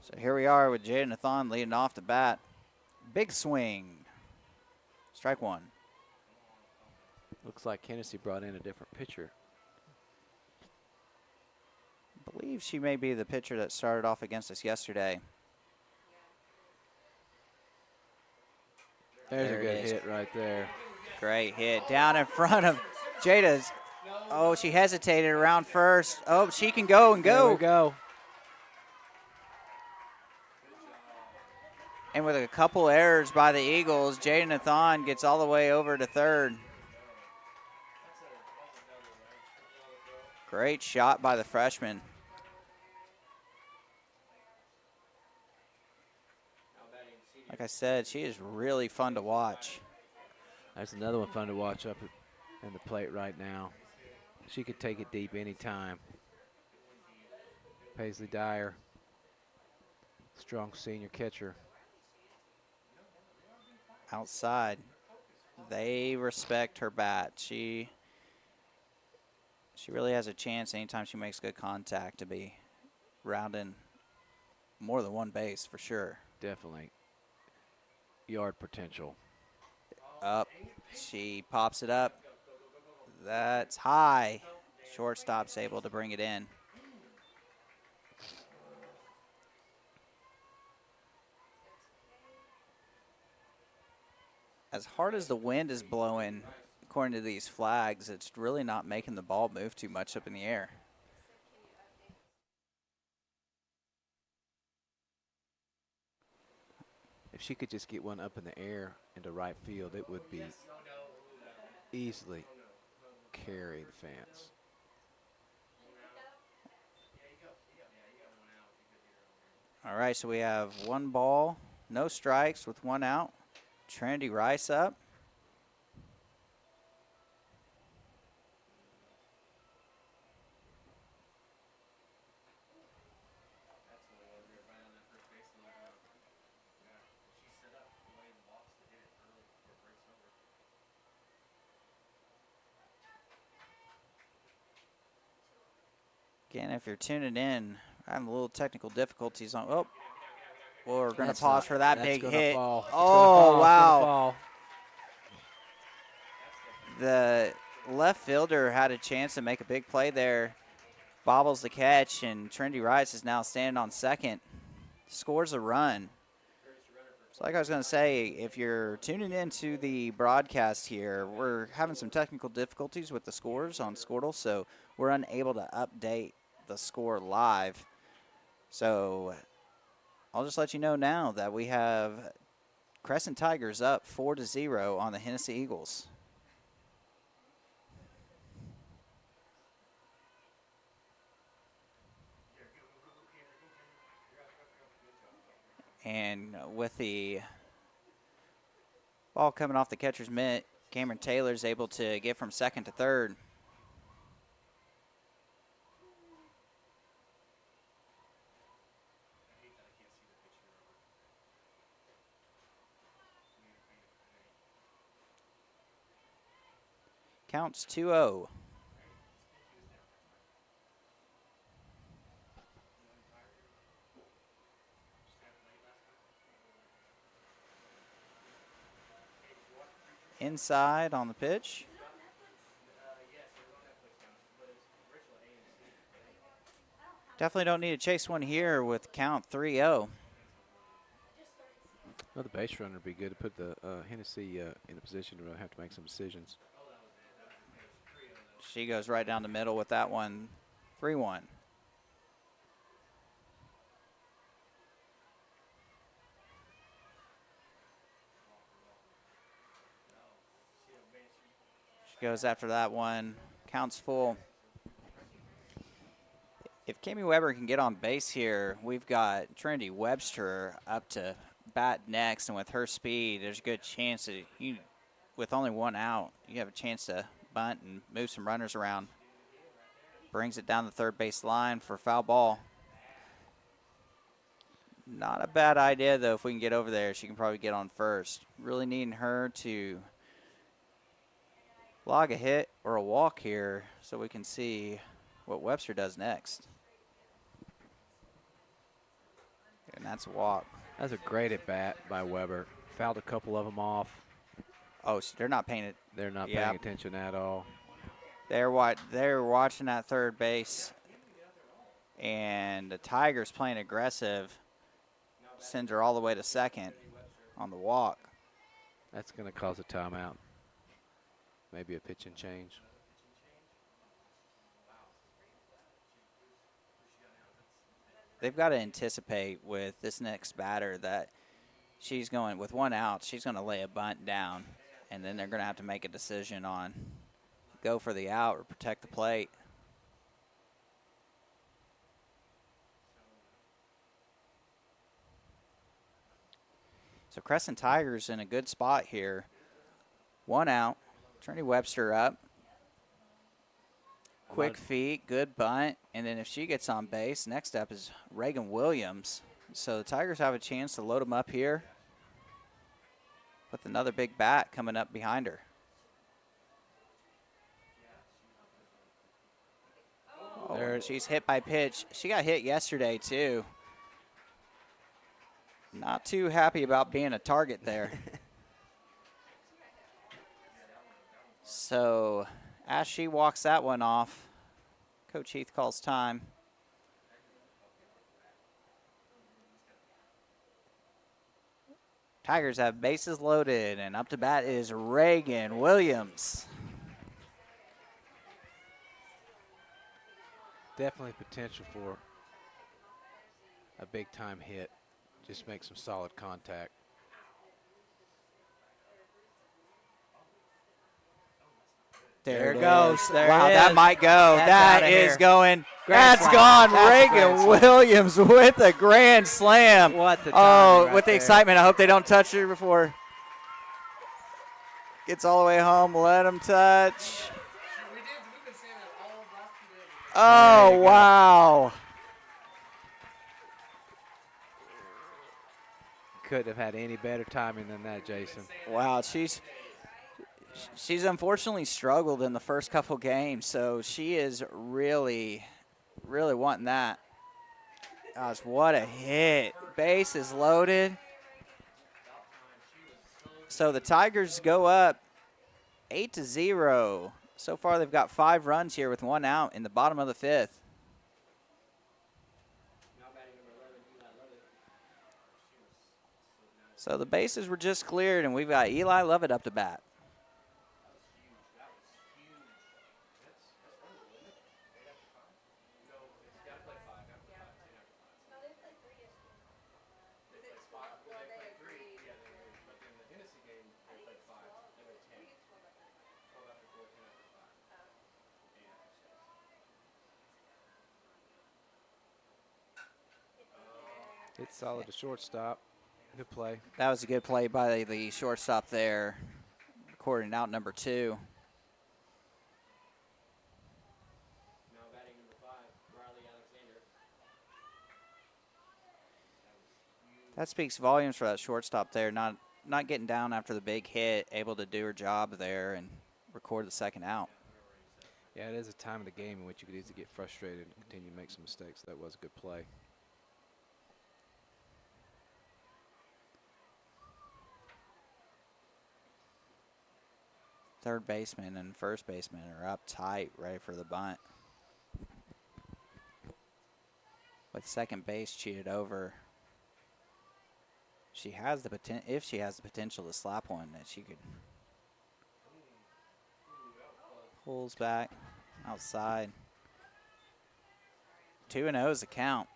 Speaker 1: So here we are with Jada Nathan leading off the bat. Big swing. Strike one.
Speaker 2: Looks like Hennessey brought in a different pitcher.
Speaker 1: I believe she may be the pitcher that started off against us yesterday.
Speaker 2: There's
Speaker 1: There
Speaker 2: a
Speaker 1: it
Speaker 2: good
Speaker 1: is.
Speaker 2: hit right there.
Speaker 1: Great hit down in front of Jada's. Oh, she hesitated around first. Oh, she can go and
Speaker 2: There we
Speaker 1: go.
Speaker 2: go.
Speaker 1: And with a couple errors by the Eagles, Jada Nathan gets all the way over to third. Great shot by the freshman. Like I said, she is really fun to watch.
Speaker 2: That's another one fun to watch up in the plate right now. She could take it deep anytime. Paisley Dyer, strong senior catcher.
Speaker 1: Outside, they respect her bat. She really has a chance anytime she makes good contact to be rounding more than one base for sure.
Speaker 2: Definitely yard potential.
Speaker 1: Up, she pops it up. That's high. Shortstop's able to bring it in. As hard as the wind is blowing, according to these flags, it's really not making the ball move too much up in the air.
Speaker 2: If she could just get one up in the air into right field, it would be easily carry the fence.
Speaker 1: All right, so we have one ball, no strikes with one out. Trinity Rice up. Again, if you're tuning in, having a little technical difficulties on. Oh, well, we're going to pause for that big hit.
Speaker 2: Fall.
Speaker 1: Oh, wow. The left fielder had a chance to make a big play there. Bobbles the catch, and Trinity Rice is now standing on second. Scores a run. So like I was going to say, if you're tuning into the broadcast here, we're having some technical difficulties with the scores on Squirtle, so we're unable to update the score live. So I'll just let you know now that we have Crescent Tigers up 4-0 on the Hennessey Eagles. And with the ball coming off the catcher's mitt, Cameron Taylor's able to get from second to third. Counts 2-0. Inside on the pitch. Definitely don't need to chase one here with count 3-0.
Speaker 2: Another base runner would be good to put the Hennessey in a position to really have to make some decisions.
Speaker 1: She goes right down the middle with that one. 3-1. She goes after that one. Counts full. If Kami Weber can get on base here, we've got Trinity Webster up to bat next, and with her speed, there's a good chance that with only one out, you have a chance to bunt and move some runners around. Brings it down the third base line for foul ball. Not a bad idea, though, if we can get over there. She can probably get on first. Really needing her to log a hit or a walk here so we can see what Webster does next. And that's a walk.
Speaker 2: That's a great at bat by Weber. Fouled a couple of them off.
Speaker 1: Oh, they're not paying it.
Speaker 2: They're not
Speaker 1: Yep.
Speaker 2: paying attention at all.
Speaker 1: They're watching that third base, and the Tigers playing aggressive. Sends her all the way to second on the walk.
Speaker 2: That's going to cause a timeout. Maybe a pitch and change.
Speaker 1: They've got to anticipate with this next batter that she's going, with one out, she's going to lay a bunt down, and then they're going to have to make a decision on go for the out or protect the plate. So Crescent Tigers in a good spot here. One out. Trinity Webster up. Quick feet, good bunt. And then if she gets on base, next up is Reagan Williams. So the Tigers have a chance to load them up here with another big bat coming up behind her. Oh, she's hit by pitch. She got hit yesterday, too. Not too happy about being a target there. So as she walks that one off, Coach Heath calls time. Tigers have bases loaded, and up to bat is Reagan Williams.
Speaker 2: Definitely potential for a big-time hit. Just make some solid contact.
Speaker 1: There it goes.
Speaker 2: There
Speaker 1: wow,
Speaker 2: it
Speaker 1: that
Speaker 2: is.
Speaker 1: might go.
Speaker 2: That's
Speaker 1: That
Speaker 2: outta
Speaker 1: is
Speaker 2: here.
Speaker 1: going.
Speaker 2: Grand
Speaker 1: That's
Speaker 2: slam.
Speaker 1: gone.
Speaker 2: That's a grand
Speaker 1: Reagan
Speaker 2: slam.
Speaker 1: Williams with a grand slam.
Speaker 2: What the
Speaker 1: Oh,
Speaker 2: timing right
Speaker 1: with the
Speaker 2: there.
Speaker 1: excitement. I hope they don't touch her before gets all the way home. Let them touch.
Speaker 3: We've been saying that all last 2 days.
Speaker 1: Oh,
Speaker 2: There you go.
Speaker 1: wow.
Speaker 2: Couldn't have had any better timing than that, Jason.
Speaker 1: Wow, she's unfortunately struggled in the first couple games, so she is really, really wanting that. Gosh, what a hit. Base is loaded. So the Tigers go up 8-0. So far they've got 5 runs here with 1 out in the bottom of the 5th. So the bases were just cleared, and we've got Eli Lovett up to bat.
Speaker 2: It's solid to shortstop. Good play.
Speaker 1: That was a good play by the shortstop there, recording out number 2.
Speaker 3: Now batting number 5, Riley Alexander.
Speaker 1: That speaks volumes for that shortstop there, not getting down after the big hit, able to do her job there and record the second out.
Speaker 2: Yeah, it is a time of the game in which you could easily get frustrated and continue to make some mistakes. That was a good play.
Speaker 1: Third baseman and first baseman are up tight, ready for the bunt. With second base cheated over, she has the potential. If she has the potential to slap one, that she could. Pulls back, outside. 2-0 is the count.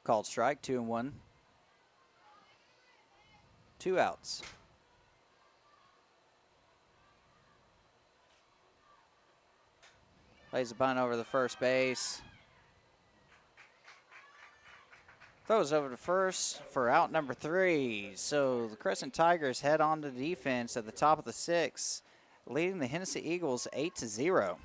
Speaker 1: Called strike, 2-1. 2 outs. Plays a bunt over the first base. Throws over to first for out number 3. So the Crescent Tigers head on to defense at the top of the 6th, leading the Hennessey Eagles 8-0.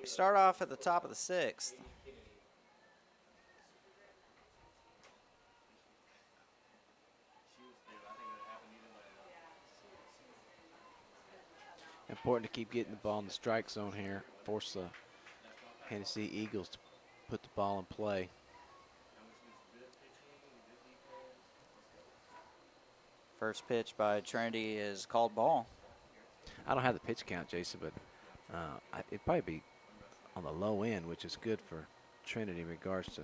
Speaker 1: We start off at the top of the 6th.
Speaker 2: Important to keep getting the ball in the strike zone here. Force the Hennessey Eagles to put the ball in play.
Speaker 1: First pitch by Trinity is called ball.
Speaker 2: I don't have the pitch count, Jason, but it'd probably be on the low end, which is good for Trinity in regards to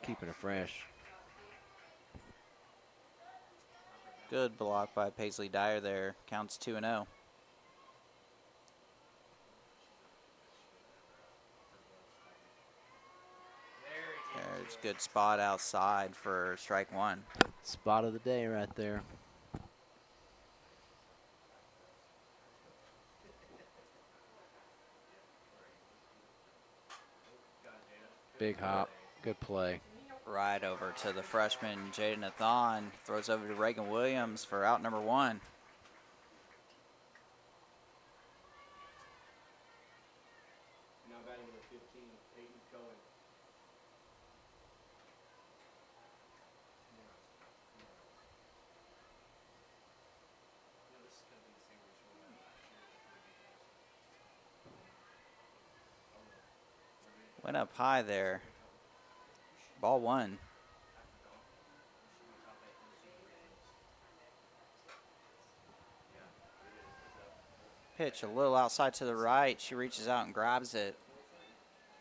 Speaker 2: keeping it fresh.
Speaker 1: Good block by Paisley Dyer there. Counts 2-0. There's a good spot outside for strike 1.
Speaker 2: Spot of the day right there. Big hop. Good play.
Speaker 1: Right over to the freshman, Jaden Athon. Throws over to Reagan Williams for out number 1.
Speaker 3: Now batting number 15, Peyton Cohen.
Speaker 1: Went up high there. Ball 1. Pitch a little outside to the right. She reaches out and grabs it.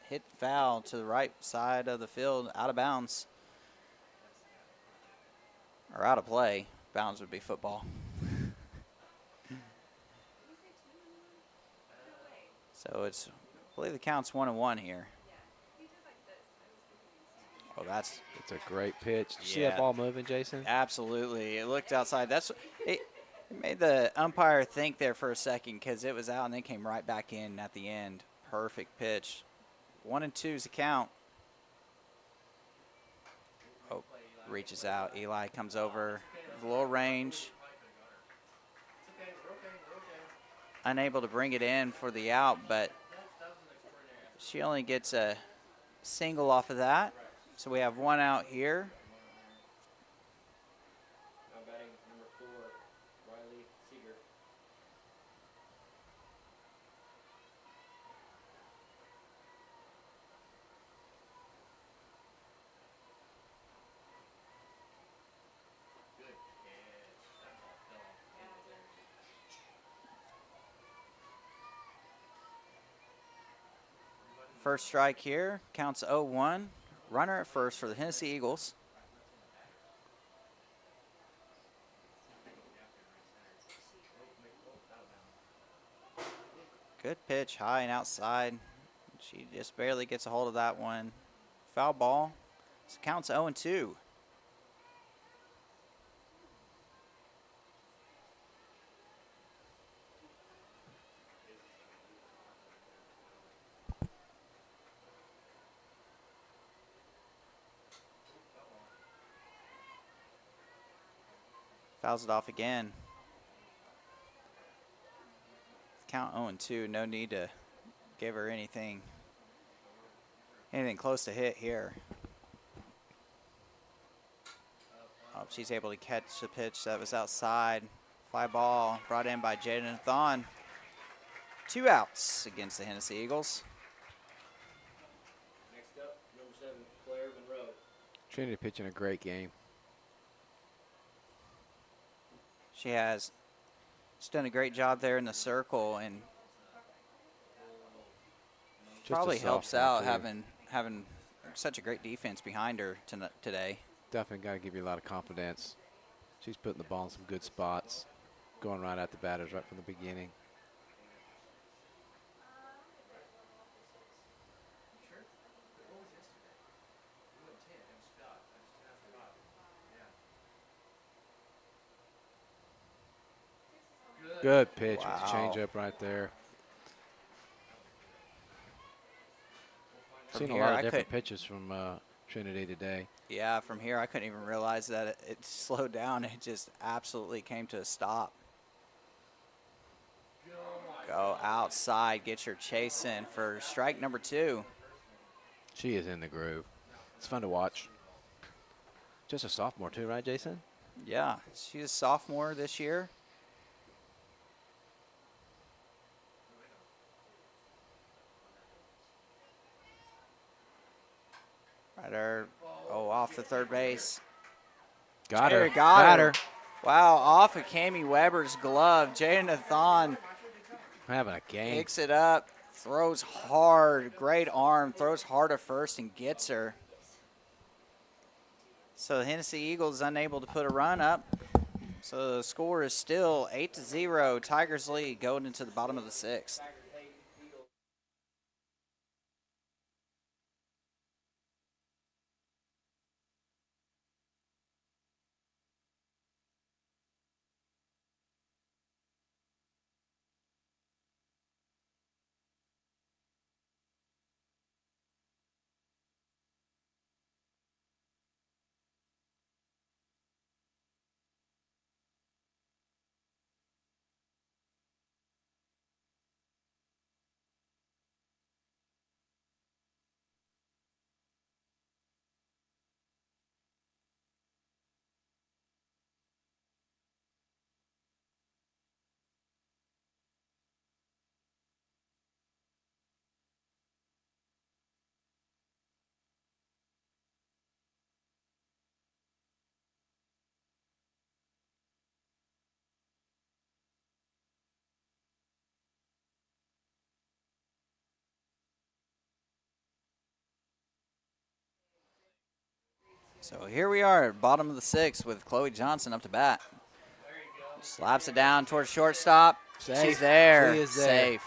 Speaker 1: Hit foul to the right side of the field, out of bounds. Or out of play. Bounds would be football. So it's, I believe the count's 1-1 here. Oh,
Speaker 2: It's a great pitch. Did you see
Speaker 1: Yeah.
Speaker 2: that ball moving, Jason?
Speaker 1: Absolutely. It looked outside. It made the umpire think there for a second because it was out and then came right back in at the end. Perfect pitch. 1-2 is the count. Oh, reaches out. Eli comes over. A little range. Unable to bring it in for the out, but she only gets a single off of that. So we have 1 out here.
Speaker 3: Now batting number 4, Riley Seeger.
Speaker 1: First strike here, counts 0-1. Runner at first for the Hennessey Eagles. Good pitch, high and outside. She just barely gets a hold of that one. Foul ball. So counts 0-2. Fouls it off again. Count 0-2. No need to give her anything close to hit here. Oh, she's able to catch the pitch that was outside. Fly ball brought in by Jaden Athon. 2 outs against the Hennessey Eagles.
Speaker 3: Next up, number 7, Claire Monroe.
Speaker 2: Trinity pitching a great game.
Speaker 1: She's done a great job there in the circle, and
Speaker 2: Just a
Speaker 1: probably helps out
Speaker 2: sophomore, too.
Speaker 1: having such a great defense behind her today.
Speaker 2: Definitely got to give you a lot of confidence. She's putting the ball in some good spots, going right at the batters right from the beginning. Good pitch with the
Speaker 1: Wow.
Speaker 2: changeup right there.
Speaker 1: From
Speaker 2: Seen a
Speaker 1: here,
Speaker 2: lot of
Speaker 1: I
Speaker 2: different
Speaker 1: could-
Speaker 2: pitches from Trinity today.
Speaker 1: Yeah, from here I couldn't even realize that it slowed down. It just absolutely came to a stop. Go outside, get your chase in for strike number 2.
Speaker 2: She is in the groove. It's fun to watch. Just a sophomore too, right, Jason?
Speaker 1: Yeah, she's a sophomore this year. Right there. Oh, off the third base.
Speaker 2: Got
Speaker 1: Jared
Speaker 2: her.
Speaker 1: got her. Wow, off of Cami Weber's glove. Jaden Nathan
Speaker 2: Having a game.
Speaker 1: picks it up, throws hard. Great arm, throws hard at first and gets her. So the Hennessey Eagles unable to put a run up. So the score is still 8-0. Tigers lead going into the bottom of the 6th. So here we are at bottom of the 6th with Chloe Johnson up to bat. Slaps it down towards shortstop.
Speaker 2: Safe.
Speaker 1: She's there.
Speaker 2: She is there.
Speaker 1: Safe.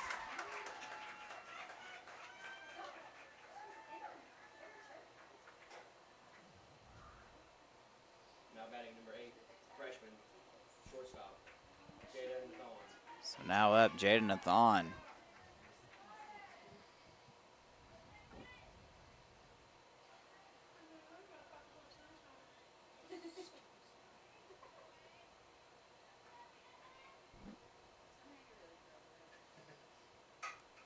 Speaker 3: Now batting number 8, freshman, shortstop, Jada Nathan.
Speaker 1: So now up, Jaden Nathan.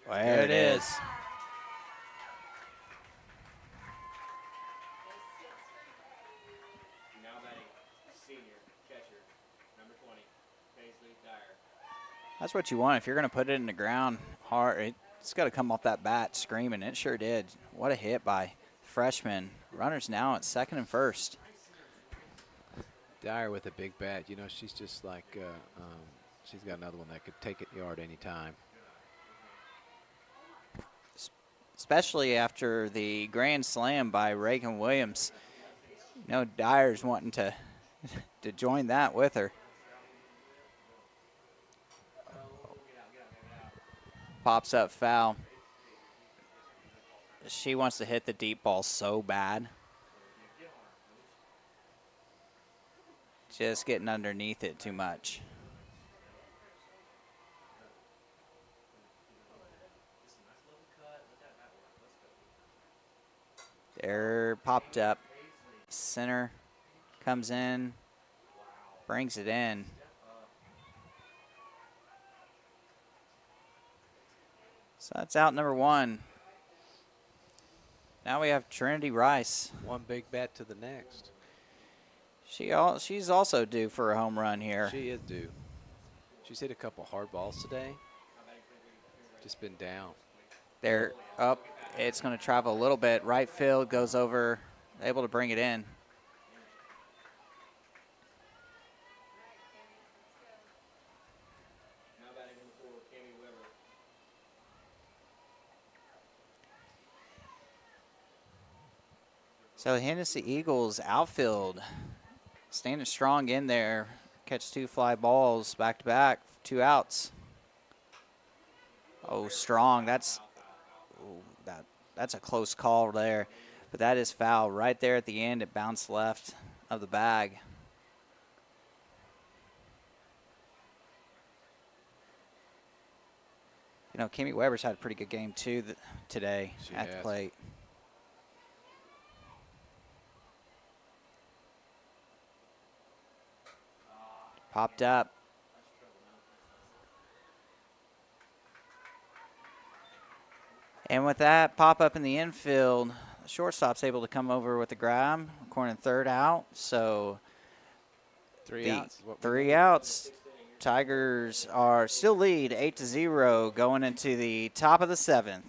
Speaker 1: There it is.
Speaker 3: Now batting senior catcher, number 20, Paisley Dyer.
Speaker 1: That's what you want. If you're going to put it in the ground hard, it's got to come off that bat screaming. It sure did. What a hit by freshman. Runners now at second and first.
Speaker 2: Dyer with a big bat. You know, she's just like, she's got another one that could take it yard anytime.
Speaker 1: Especially after the grand slam by Reagan Williams. You know, Dyer's wanting to join that with her. Pops up foul. She wants to hit the deep ball so bad. Just getting underneath it too much. There, popped up. Center comes in, brings it in. So that's out number 1. Now we have Trinity Rice.
Speaker 2: One big bat to the next.
Speaker 1: She's also due for a home run here.
Speaker 2: She is due. She's hit a couple hard balls today. Just been down.
Speaker 1: They're up. It's going to travel a little bit. Right field goes over, able to bring it in.
Speaker 3: Now batting number 4, Cami Weber.
Speaker 1: So Hennessey Eagles outfield standing strong in there. Catch 2 fly balls back to back, 2 outs. Oh, strong. That's a close call there, but that is foul right there at the end. It bounced left of the bag. You know, Kimmy Weber's had a pretty good game too today
Speaker 2: She
Speaker 1: at the
Speaker 2: has.
Speaker 1: plate. Popped up. And with that pop up in the infield, the shortstop's able to come over with the grab, recording third out. So
Speaker 2: Three outs.
Speaker 1: Three outs. Tigers are still lead 8-0 going into the top of the seventh.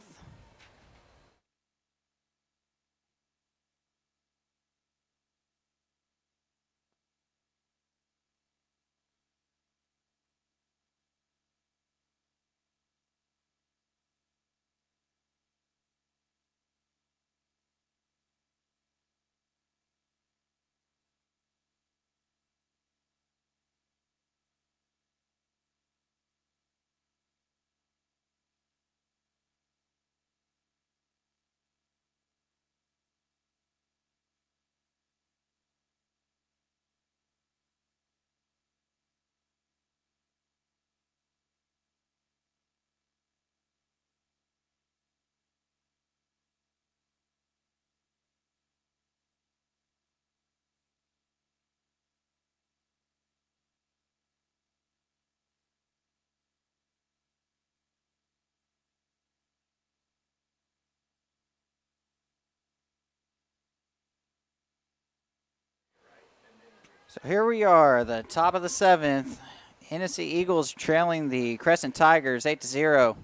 Speaker 1: So here we are, the top of the seventh. Hennessey Eagles trailing the Crescent Tigers 8-0.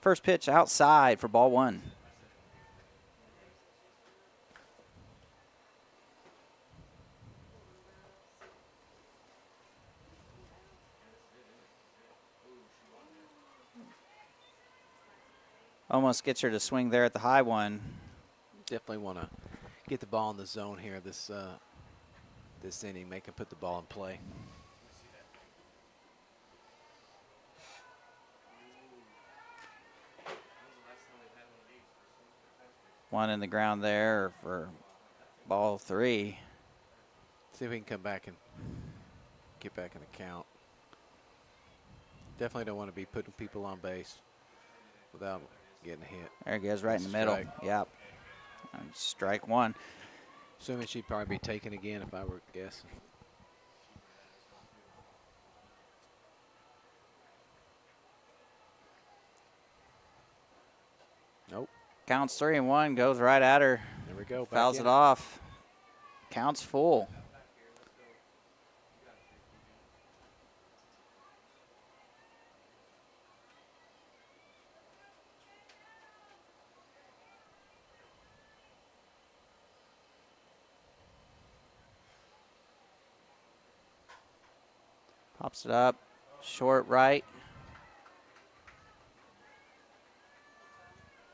Speaker 1: First pitch outside for ball one. Almost gets her to swing there at the high one.
Speaker 2: Definitely want to get the ball in the zone here this this inning. Make him put the ball in play.
Speaker 1: One in the ground there for ball three.
Speaker 2: See if we can come back and get back in the count. Definitely don't want to be putting people on base without getting hit.
Speaker 1: There he goes, right in the middle.
Speaker 2: Strike.
Speaker 1: Yep. And strike one.
Speaker 2: Assuming she'd probably be taken again if I were guessing. Nope.
Speaker 1: Counts 3-1, goes right at her.
Speaker 2: There we go.
Speaker 1: Fouls it off. Counts full. Pops it up, short right.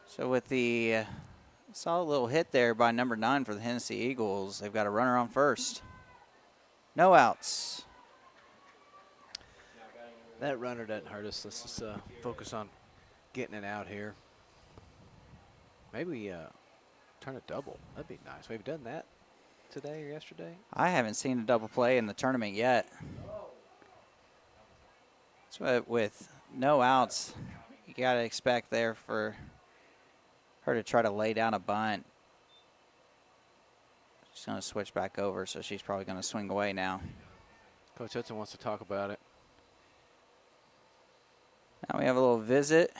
Speaker 1: So with the solid little hit there by number 9 for the Hennessey Eagles, they've got a runner on first. No outs.
Speaker 2: That runner doesn't hurt us. Let's just focus on getting it out here. Maybe we turn a double. That'd be nice. We've done that today or yesterday.
Speaker 1: I haven't seen a double play in the tournament yet. So with no outs, you got to expect there for her to try to lay down a bunt. She's going to switch back over, so she's probably going to swing away now.
Speaker 2: Coach Hudson wants to talk about it.
Speaker 1: Now we have a little visit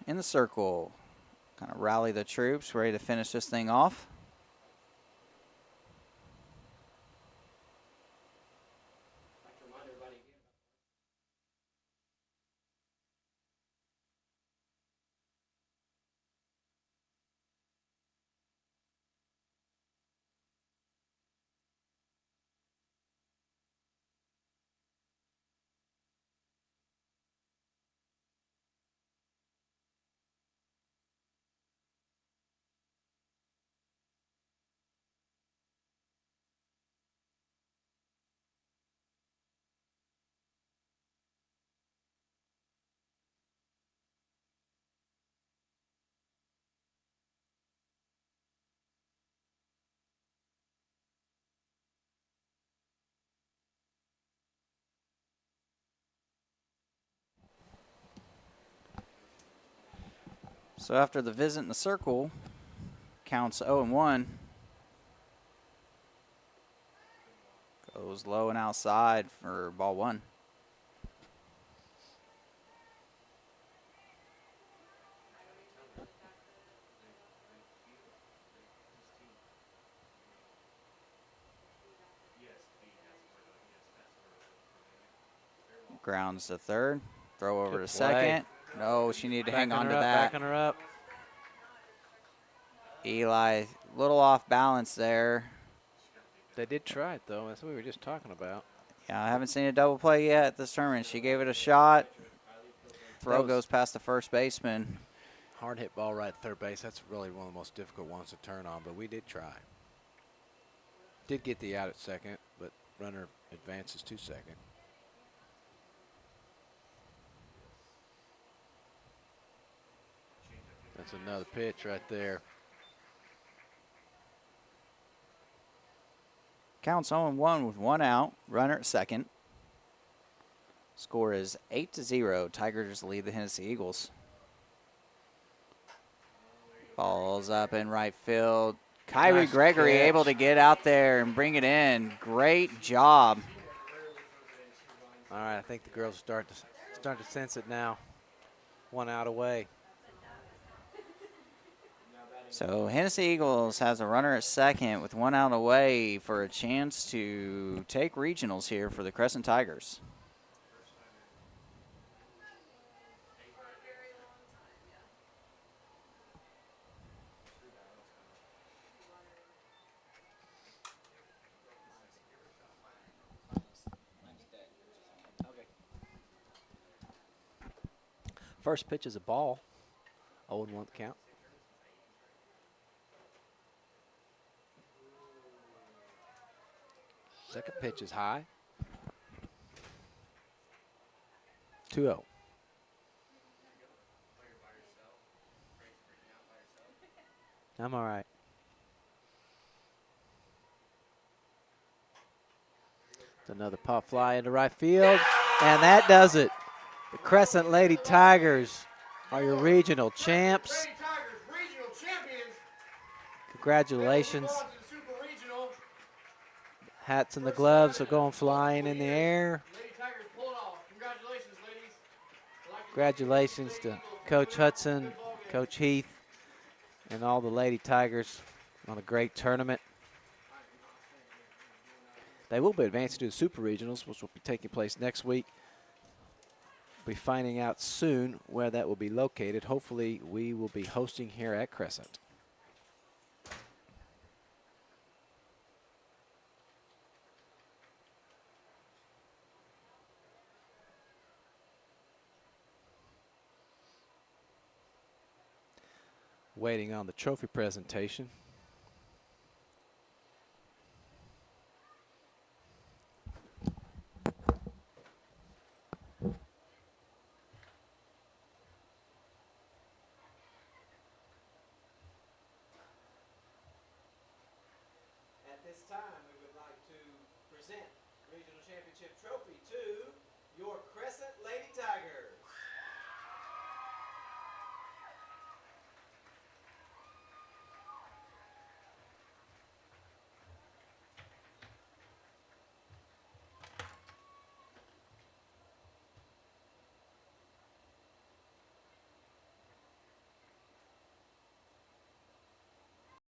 Speaker 1: in the circle. Kind of rally the troops, ready to finish this thing off. So after the visit in the circle, counts 0-1. Goes low and outside for ball one. Grounds to third. Throw over
Speaker 2: Good
Speaker 1: to
Speaker 2: play.
Speaker 1: second. No, she needed to hang on to that.
Speaker 2: Backing her up.
Speaker 1: Eli, a little off balance there.
Speaker 2: They did try it, though. That's what we were just talking about.
Speaker 1: Yeah, I haven't seen a double play yet at this tournament. She gave it a shot. Throw goes past the first baseman.
Speaker 2: Hard hit ball right at third base. That's really one of the most difficult ones to turn on, but we did try. Did get the out at second, but runner advances to second. That's another pitch right there.
Speaker 1: Counts 0-1 with 1 out. Runner at second. Score is 8-0. Tigers lead the Hennessey Eagles. Ball's up in right field. Kyrie
Speaker 2: Nice
Speaker 1: Gregory
Speaker 2: catch.
Speaker 1: able to get out there and bring it in. Great job.
Speaker 2: All right, I think the girls start to sense it now. 1 out away.
Speaker 1: So Hennessey Eagles has a runner at second with 1 out away for a chance to take regionals here for the Crescent Tigers.
Speaker 2: First pitch is a ball. 0-1 the count. Second pitch is high. 2-0. I'm all right. It's another pop fly into right field, and that does it. The Crescent Lady Tigers are your regional champs. Congratulations. Hats and the gloves are going flying in the air. Congratulations to Coach Hudson, Coach Heath, and all the Lady Tigers on a great tournament. They will be advancing to the Super Regionals, which will be taking place next week. We'll be finding out soon where that will be located. Hopefully, we will be hosting here at Crescent. Waiting on the trophy presentation.
Speaker 4: At this time, we would like to present Regional Championship Trophy to your